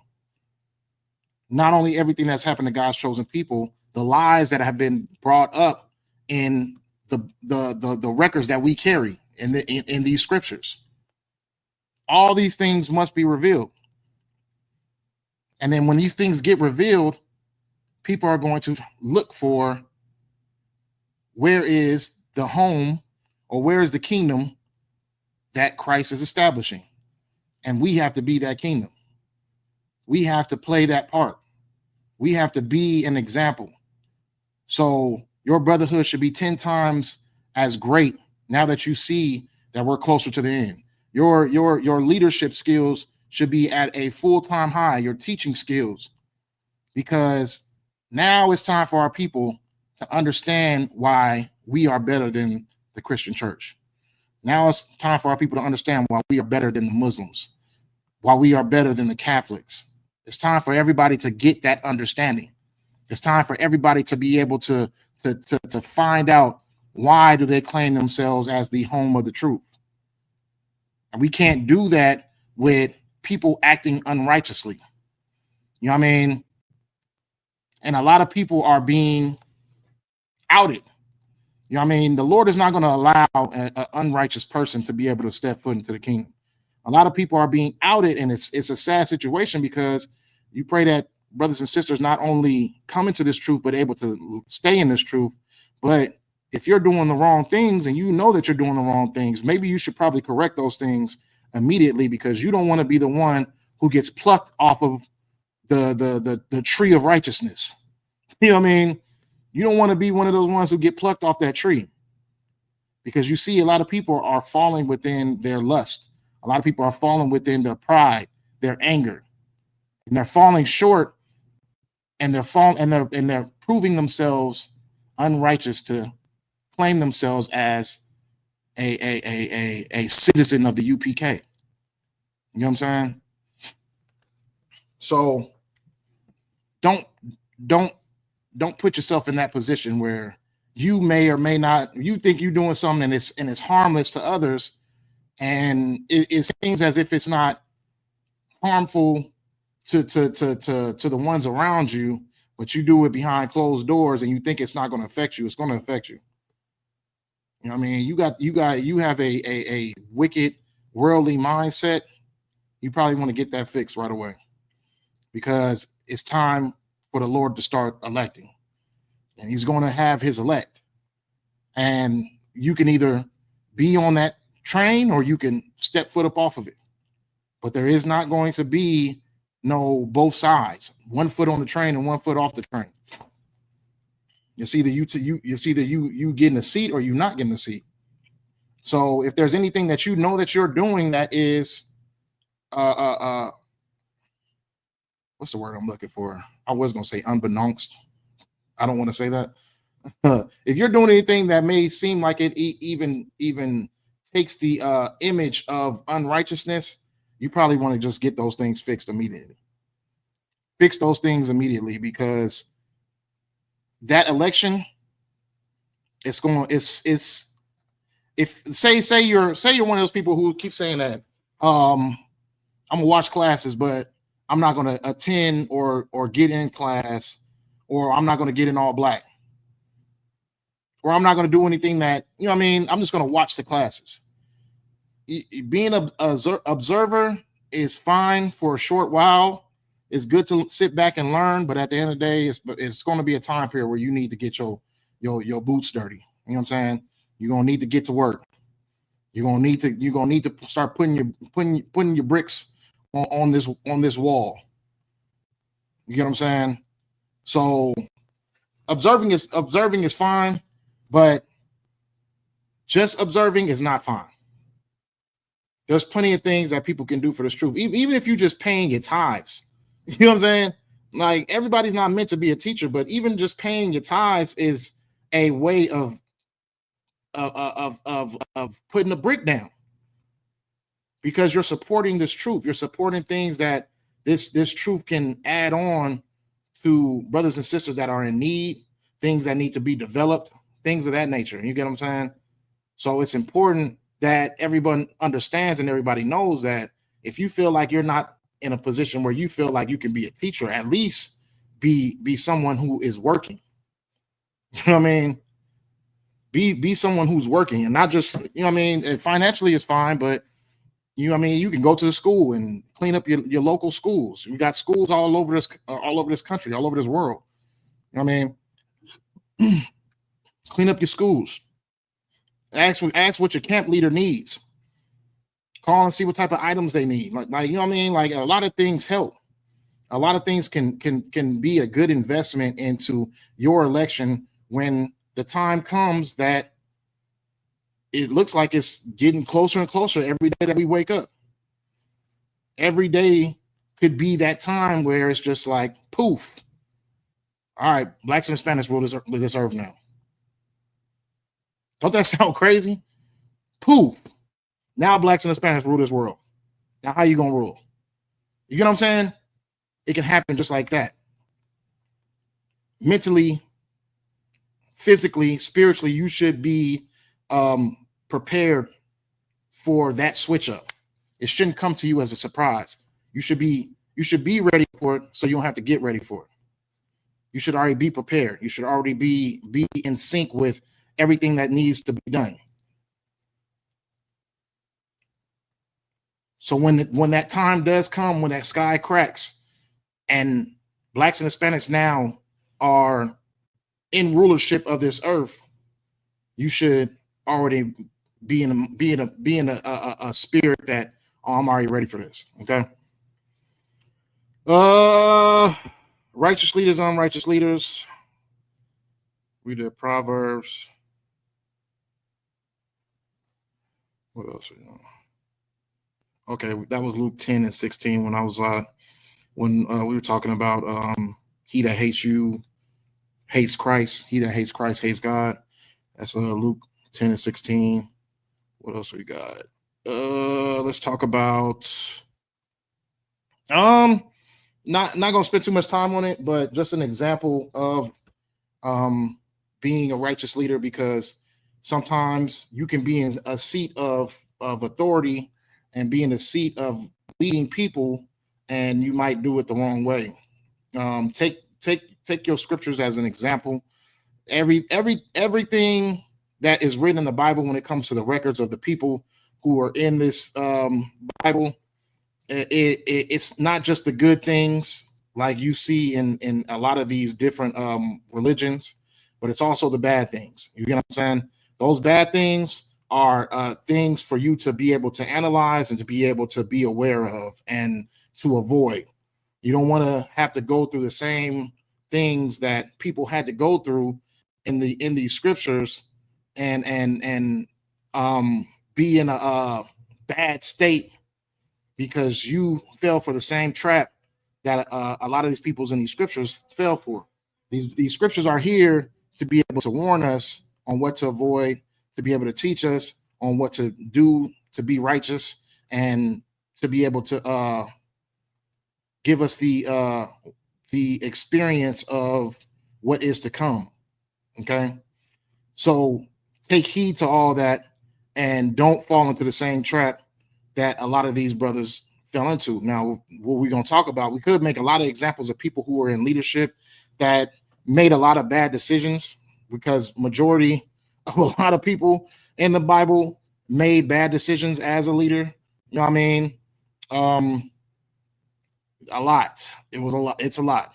Not only everything that's happened to God's chosen people, the lies that have been brought up in the records that we carry in these scriptures. All these things must be revealed. And then when these things get revealed, people are going to look for, where is the home or where is the kingdom that Christ is establishing? And we have to be that kingdom. We have to play that part. We have to be an example. So your brotherhood should be 10 times as great now that you see that we're closer to the end. Your leadership skills should be at a full-time high, your teaching skills, because now it's time for our people to understand why we are better than the Christian church. Now it's time for our people to understand why we are better than the Muslims, why we are better than the Catholics. It's time for everybody to get that understanding. It's time for everybody to be able to find out, why do they claim themselves as the home of the truth? And we can't do that with people acting unrighteously. You know what I mean? And a lot of people are being outed. You know what I mean? The Lord is not going to allow an unrighteous person to be able to step foot into the kingdom. A lot of people are being outed, and it's a sad situation, because you pray that brothers and sisters not only come into this truth, but able to stay in this truth. But if you're doing the wrong things and you know that you're doing the wrong things, maybe you should probably correct those things immediately, because you don't want to be the one who gets plucked off of the tree of righteousness. You know what I mean? You don't want to be one of those ones who get plucked off that tree, because you see a lot of people are falling within their lust. A lot of people are falling within their pride, their anger, and they're falling short, and they're proving themselves unrighteous to claim themselves as a citizen of the UPK. You know what I'm saying? So don't put yourself in that position where you may or may not, you think you're doing something and it's harmless to others, and it seems as if it's not harmful to the ones around you, but you do it behind closed doors and you think it's not going to affect you. It's going to affect you. You know what I mean? You have a wicked worldly mindset. You probably want to get that fixed right away, because it's time for the Lord to start electing, and he's going to have his elect, and you can either be on that train or you can step foot up off of it, but there is not going to be no both sides, one foot on the train and one foot off the train. It's either you getting a seat or you not getting a seat. So if there's anything that you know that you're doing that is what's the word I'm looking for? I was going to say unbeknownst. I don't want to say that. If you're doing anything that may seem like it even takes the image of unrighteousness, you probably want to just get those things fixed immediately. Fix those things immediately, because that election, if say you're one of those people who keep saying that I'm gonna watch classes, but I'm not gonna attend or get in class, or I'm not gonna get in all black, or I'm not gonna do anything that, you know what I mean, I'm just gonna watch the classes. Being an observer is fine for a short while. It's good to sit back and learn, but at the end of the day, it's going to be a time period where you need to get your boots dirty. You know what I'm saying? You're gonna need to get to work. You're gonna need to start putting your bricks on this wall. You get what I'm saying? So observing is fine, but just observing is not fine. There's plenty of things that people can do for this truth, even if you're just paying your tithes. You know what I'm saying? Like, everybody's not meant to be a teacher, but even just paying your tithes is a way of putting a brick down, because you're supporting this truth. You're supporting things that this truth can add on to brothers and sisters that are in need, things that need to be developed, things of that nature. You get what I'm saying? So it's important that everyone understands and everybody knows that if you feel like you're not in a position where you feel like you can be a teacher, at least be someone who is working. You know what I mean? Be someone who's working, and not just, you know what I mean, financially is fine, but you know what I mean, you can go to the school and clean up your local schools. We got schools all over this country, all over this world. You know what I mean? Clean up your schools. Ask what your camp leader needs. Call and see what type of items they need. Like you know what I mean? Like, a lot of things help. A lot of things can be a good investment into your election when the time comes that it looks like it's getting closer and closer every day that we wake up. Every day could be that time where it's just like, poof. All right, blacks and Hispanics rule this earth now. Don't that sound crazy? Poof. Now blacks and Hispanics rule this world. Now how you gonna rule? You get what I'm saying? It can happen just like that. Mentally, physically, spiritually, you should be prepared for that switch up. It shouldn't come to you as a surprise. You should be ready for it, so you don't have to get ready for it. You should already be prepared. You should already be in sync with everything that needs to be done. So when that time does come, when that sky cracks and blacks and Hispanics now are in rulership of this earth, you should already be in a spirit that, oh, I'm already ready for this. Okay. Righteous leaders, unrighteous leaders. Read the Proverbs. What else? Okay, that was Luke 10 and 16 when I was when we were talking about he that hates you hates Christ. He that hates Christ hates God. That's Luke 10 and 16. What else we got? Let's talk about not gonna spend too much time on it, but just an example of being a righteous leader, because sometimes you can be in a seat of authority and be in a seat of leading people, and you might do it the wrong way. Take your scriptures as an example. Everything that is written in the Bible when it comes to the records of the people who are in this Bible, it's not just the good things like you see in a lot of these different religions, but it's also the bad things. You get what I'm saying? Those bad things are things for you to be able to analyze and to be able to be aware of and to avoid. You don't want to have to go through the same things that people had to go through in these scriptures and be in a bad state because you fell for the same trap that a lot of these peoples in these scriptures fell for. These scriptures are here to be able to warn us on what to avoid, to be able to teach us on what to do to be righteous, and to be able to give us the experience of what is to come. Okay, so take heed to all that and don't fall into the same trap that a lot of these brothers fell into. Now, what we're going to talk about, we could make a lot of examples of people who were in leadership that made a lot of bad decisions, because majority of a lot of people in the Bible made bad decisions as a leader. You know what I mean? A lot. It was a lot. It's a lot.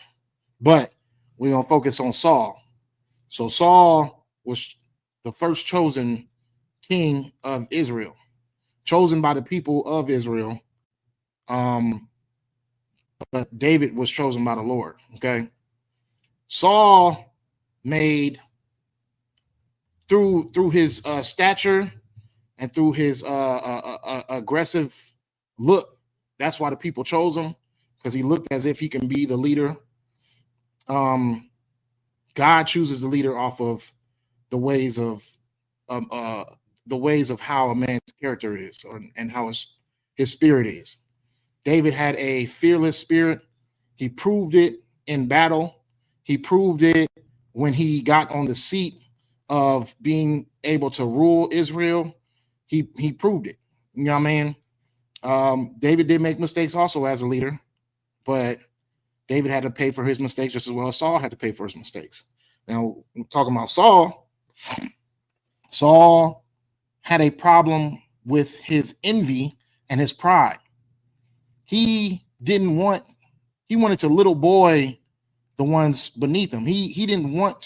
But we're going to focus on Saul. So Saul was the first chosen king of Israel, chosen by the people of Israel. But David was chosen by the Lord. Okay. Saul made through his stature and through his aggressive look. That's why the people chose him, because he looked as if he can be the leader. God chooses the leader off of the ways of how a man's character is, and how his spirit is. David had a fearless spirit. He proved it in battle. He proved it when he got on the seat of being able to rule Israel. He proved it. You know what I mean? David did make mistakes also as a leader, but David had to pay for his mistakes just as well as Saul had to pay for his mistakes. Now, talking about Saul, Saul had a problem with his envy and his pride. He wanted to little boy the ones beneath him. He didn't want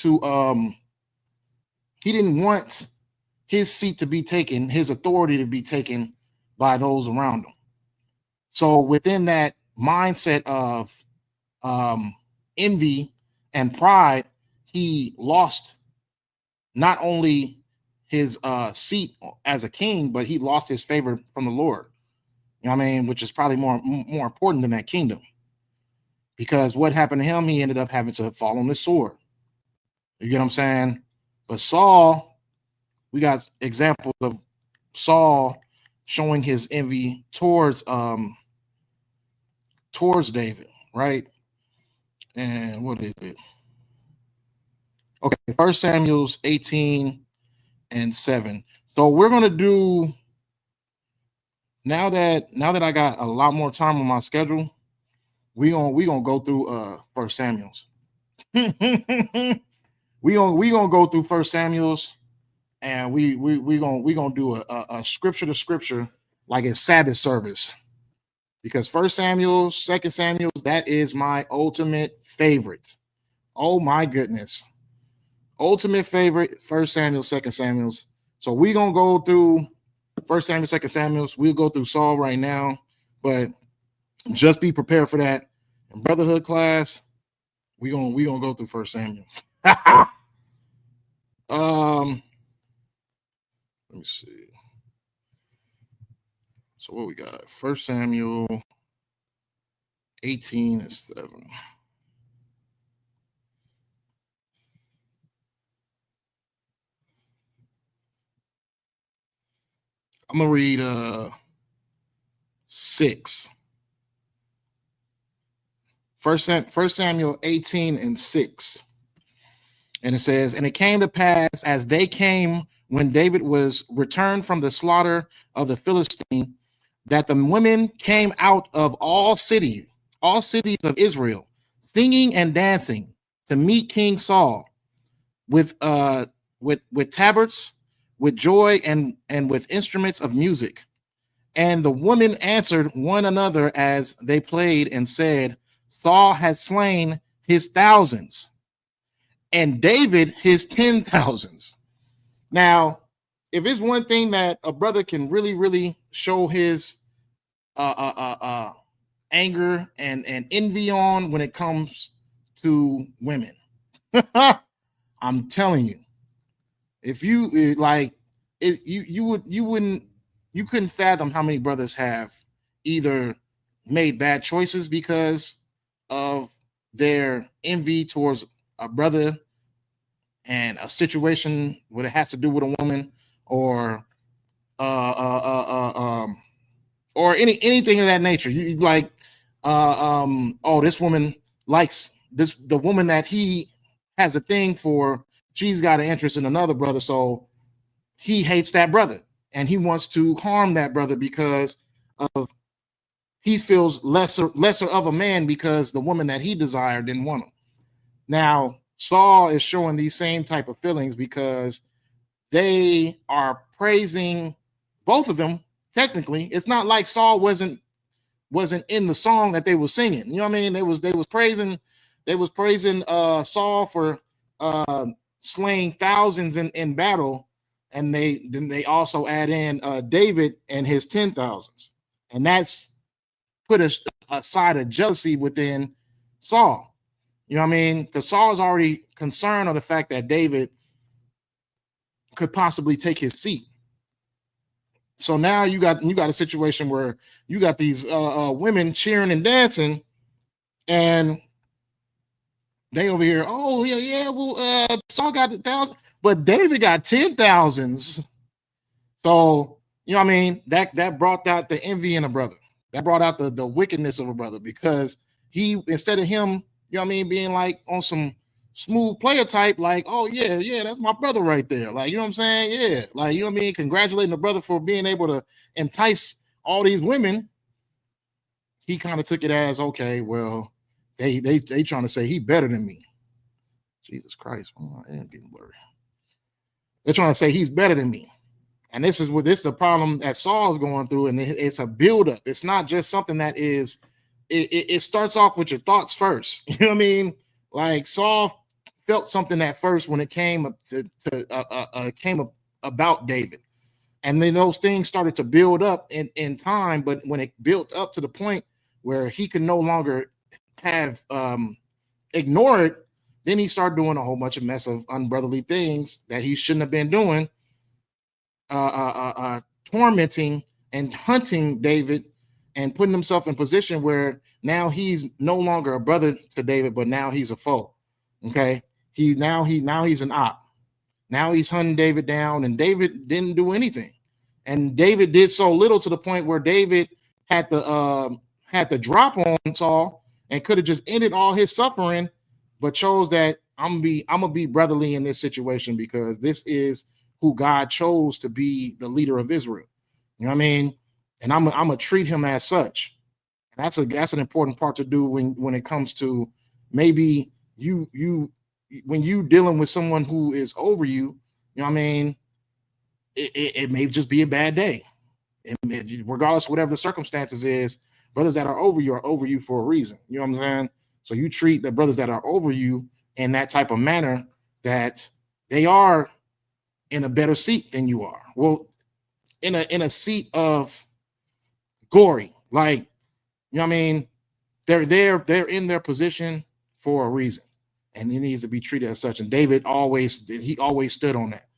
his seat to be taken, his authority to be taken by those around him. So within that mindset of envy and pride, he lost not only his seat as a king, but he lost his favor from the Lord. You know what I mean? Which is probably more important than that kingdom. Because what happened to him, he ended up having to fall on the sword. You get what I'm saying? But Saul, we got examples of Saul showing his envy towards David, right? And what is it? Okay, 1 Samuel 18 and 7. So we're gonna do, now that I got a lot more time on my schedule, we gonna go through 1 Samuel's. we gonna go through 1 Samuel's, and we gonna do a scripture to scripture, like it's Sabbath service, because 1 Samuel, 2 Samuel, that is my ultimate favorite. Oh my goodness. ultimate favorite, 1 Samuel, 2 Samuel's. So we're gonna go through 1 Samuel, 2 Samuel's. We'll go through Saul right now, but just be prepared for that. In Brotherhood class, we're gonna go through 1 Samuel. Let me see. So what we got? 1 Samuel 18 and 7. I'm gonna read 6. 1 Samuel 18 and 6. And it says, and it came to pass as they came when David was returned from the slaughter of the Philistine, that the women came out of all cities of Israel, singing and dancing to meet King Saul with tabrets, with joy and with instruments of music. And the women answered one another as they played and said, Saul has slain his thousands, and David his 10,000s. Now, if it's one thing that a brother can really, really show his anger and envy on when it comes to women, I'm telling you, if you like it, you couldn't fathom how many brothers have either made bad choices because of their envy towards a brother and a situation where it has to do with a woman, or anything of that nature. You like, oh, this woman likes the woman that he has a thing for. She's got an interest in another brother, so he hates that brother and he wants to harm that brother because of he feels lesser of a man because the woman that he desired didn't want him. Now, Saul is showing these same type of feelings because they are praising both of them. Technically, it's not like Saul wasn't in the song that they were singing. You know what I mean? They was praising Saul for slaying thousands in battle, and they also add in David and his 10,000s, and that's put a side of jealousy within Saul. You know what I mean? Because Saul is already concerned of the fact that David could possibly take his seat. So now you got a situation where you got these women cheering and dancing, and they over here, oh yeah, well, Saul got 1,000, but David got 10,000s. So you know what I mean? That brought out the envy in a brother. That brought out the wickedness of a brother, because he, instead of him, you know what I mean, being like on some smooth player type, like, oh yeah, that's my brother right there. Like, you know what I'm saying? Yeah. Like, you know what I mean? Congratulating the brother for being able to entice all these women. He kind of took it as, okay, well, they trying to say he better than me. Jesus Christ. Oh, I am getting blurry. They're trying to say he's better than me. And this is the problem that Saul's going through, and it's a buildup. It's not just something that is, it starts off with your thoughts first. You know what I mean? Like, Saul felt something at first when it came about David, and then those things started to build up in time. But when it built up to the point where he could no longer have ignore it, then he started doing a whole bunch of mess of unbrotherly things that he shouldn't have been doing, tormenting and hunting David, and putting himself in position where now he's no longer a brother to David, but now he's a foe. Okay, he's an op. Now he's hunting David down, and David didn't do anything, and David did so little to the point where David had to drop on Saul and could have just ended all his suffering, but chose that I'm gonna be brotherly in this situation because this is who God chose to be the leader of Israel. You know what I mean? And I'm gonna treat him as such. And that's an important part to do when it comes to maybe you when you dealing with someone who is over you. You know what I mean? It may just be a bad day. Regardless of whatever the circumstances is, brothers that are over you for a reason. You know what I'm saying? So you treat the brothers that are over you in that type of manner that they are in a better seat than you are. Well, in a seat of glory, like, you know what I mean? They're in their position for a reason, and it needs to be treated as such. And David always stood on that.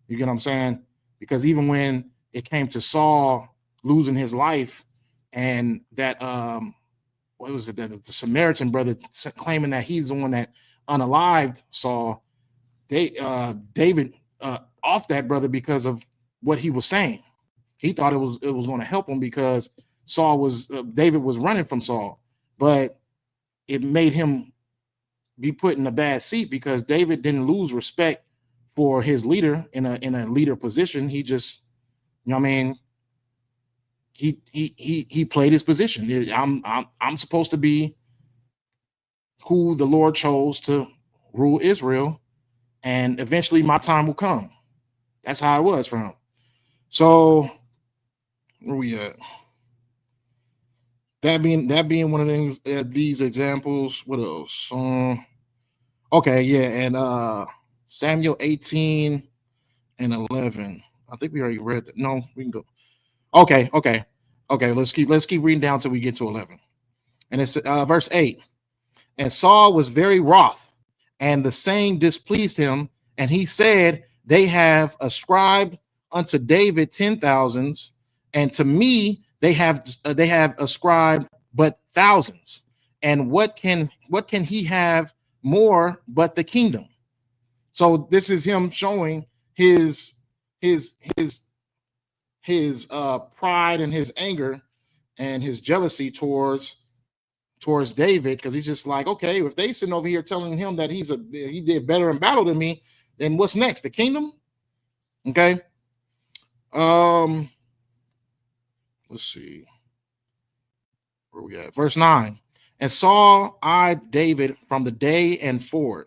You get what I'm saying? Because even when it came to Saul losing his life, and that what was it, the Samaritan brother claiming that he's the one that unalived Saul, David off that brother because of what he was saying. He thought it was going to help him because David was running from Saul, but it made him be put in a bad seat because David didn't lose respect for his leader in a leader position. He just, you know what I mean, he played his position. I'm supposed to be who the Lord chose to rule Israel, and eventually my time will come. That's how it was for him. So where we at? That being one of these examples. What else? Okay, yeah, and Samuel 18 and 11. I think we already read that. No, we can go. Okay. Let's keep reading down till we get to 11. And it's verse 8. And Saul was very wroth, and the saying displeased him, and he said, they have ascribed unto David 10,000s, and to me they have ascribed but thousands. And what can he have more but the kingdom? So this is him showing his pride and his anger and his jealousy towards David, because he's just like, okay, if they sitting over here telling him that he did better in battle than me, then what's next? The kingdom? Okay. Let's see. Where we at? Verse 9. And Saul eyed David from the day and forward.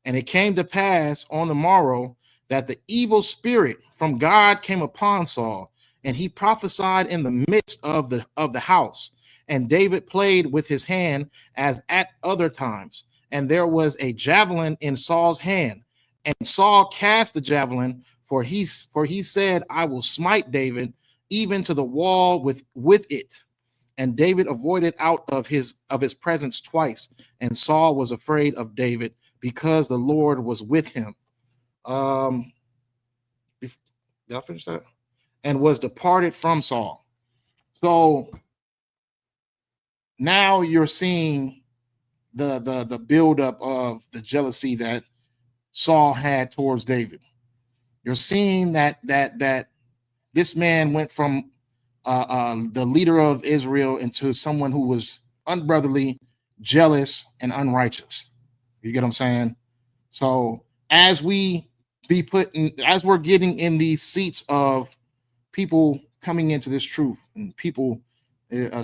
And it came to pass on the morrow that the evil spirit from God came upon Saul, and he prophesied in the midst of the house. And David played with his hand as at other times. And there was a javelin in Saul's hand. And Saul cast the javelin, for he said, I will smite David even to the wall with it. And David avoided out of his presence twice. And Saul was afraid of David because the Lord was with him. Did I finish that? And was departed from Saul. So now you're seeing the buildup of the jealousy that Saul had towards David. You're seeing that this man went from the leader of Israel into someone who was unbrotherly, jealous, and unrighteous. You get what I'm saying? So as we're getting in these seats of people coming into this truth, and people,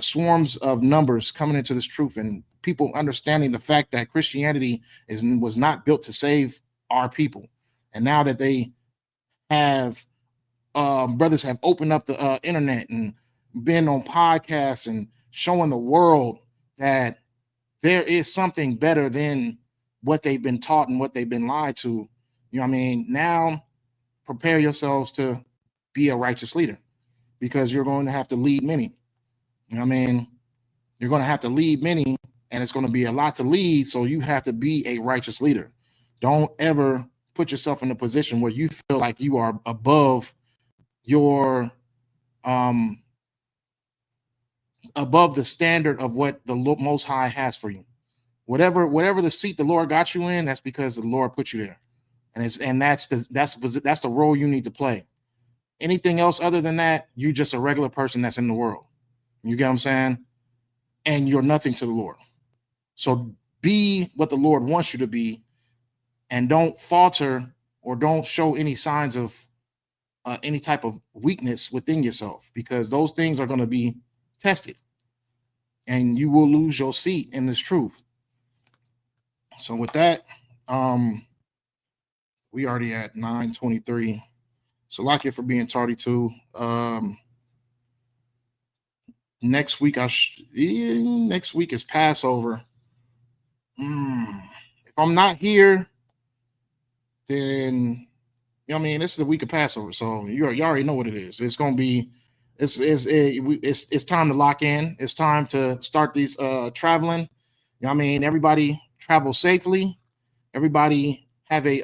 swarms of numbers coming into this truth, and people understanding the fact that Christianity was not built to save our people, and now that they have brothers have opened up the internet and been on podcasts and showing the world that there is something better than what they've been taught and what they've been lied to. You know what I mean? Now prepare yourselves to be a righteous leader, because you're going to have to lead many. You know what I mean? You're going to have to lead many, and it's going to be a lot to lead. So you have to be a righteous leader. Don't ever put yourself in a position where you feel like you are above your above the standard of what the Most High has for you. Whatever the seat the Lord got you in, that's because the Lord put you there, and that's the role you need to play. Anything else other than that, you're just a regular person that's in the world. You get what I'm saying? And you're nothing to the Lord. So be what the Lord wants you to be, and don't falter or don't show any signs of any type of weakness within yourself, because those things are going to be tested, and you will lose your seat in this truth. So with that, we already at 9:23. So like it for being tardy too. Next week next week is Passover. If I'm not here then you know what I mean, this is the week of Passover, so you already know what it is. It's gonna be it's time to lock in. It's time to start these traveling. You know what I mean? Everybody travel safely. Everybody have a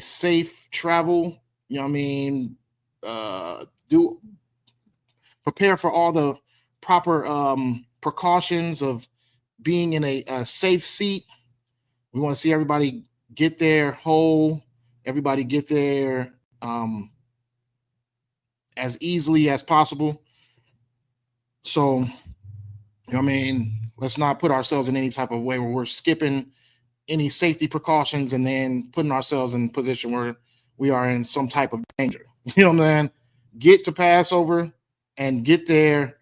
safe travel. You know what I mean? Do prepare for all the proper precautions of being in a safe seat. We want to see everybody get there whole, everybody get there as easily as possible. So, you know what I mean, let's not put ourselves in any type of way where we're skipping any safety precautions and then putting ourselves in a position where we are in some type of danger. You know what I'm saying? Get to Passover and get there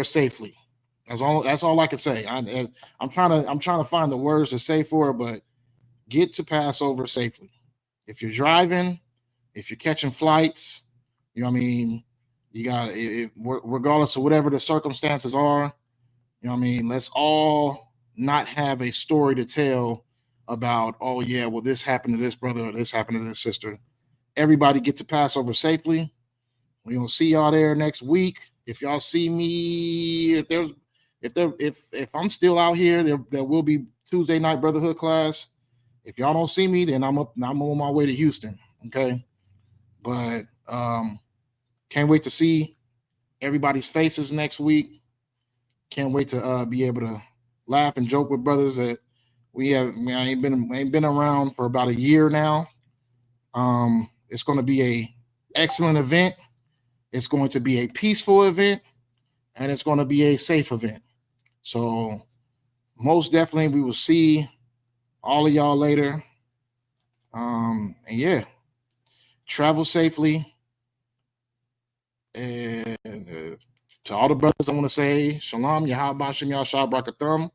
safely. That's all I can say. I'm trying to find the words to say for it, but get to Passover safely. If you're driving, if you're catching flights, you know what I mean, you got, regardless of whatever the circumstances are, you know what I mean, let's all not have a story to tell about, oh yeah, well, this happened to this brother or this happened to this sister. Everybody get to Passover safely. We're gonna see y'all there next week. If y'all see me, if I'm still out here, there will be Tuesday night Brotherhood class. If y'all don't see me, then I'm on my way to Houston. Okay. But can't wait to see everybody's faces next week. Can't wait to be able to laugh and joke with brothers that we have. I mean, I ain't been around for about a year now. It's going to be a excellent event. It's going to be a peaceful event, and it's going to be a safe event. So most definitely we will see all of y'all later. And yeah, travel safely. And to all the brothers, I want to say Shalom, Yahweh Bashim Yahshai Brakathum.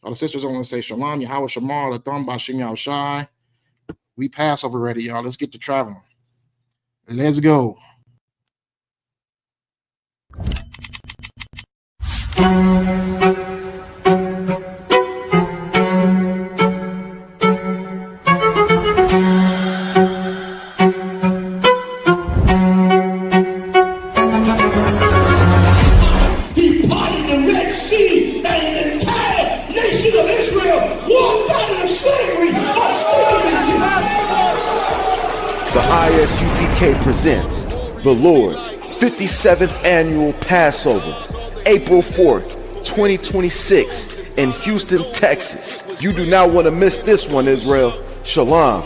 All the sisters, I want to say Shalom, Yahweh Shamar, Latham Bashim Yahshai. We Passover ready, y'all. Let's get to traveling. Let's go. The ISUPK presents the Lord's 57th Annual Passover, April 4th, 2026 in Houston, Texas. You do not want to miss this one, Israel. Shalom.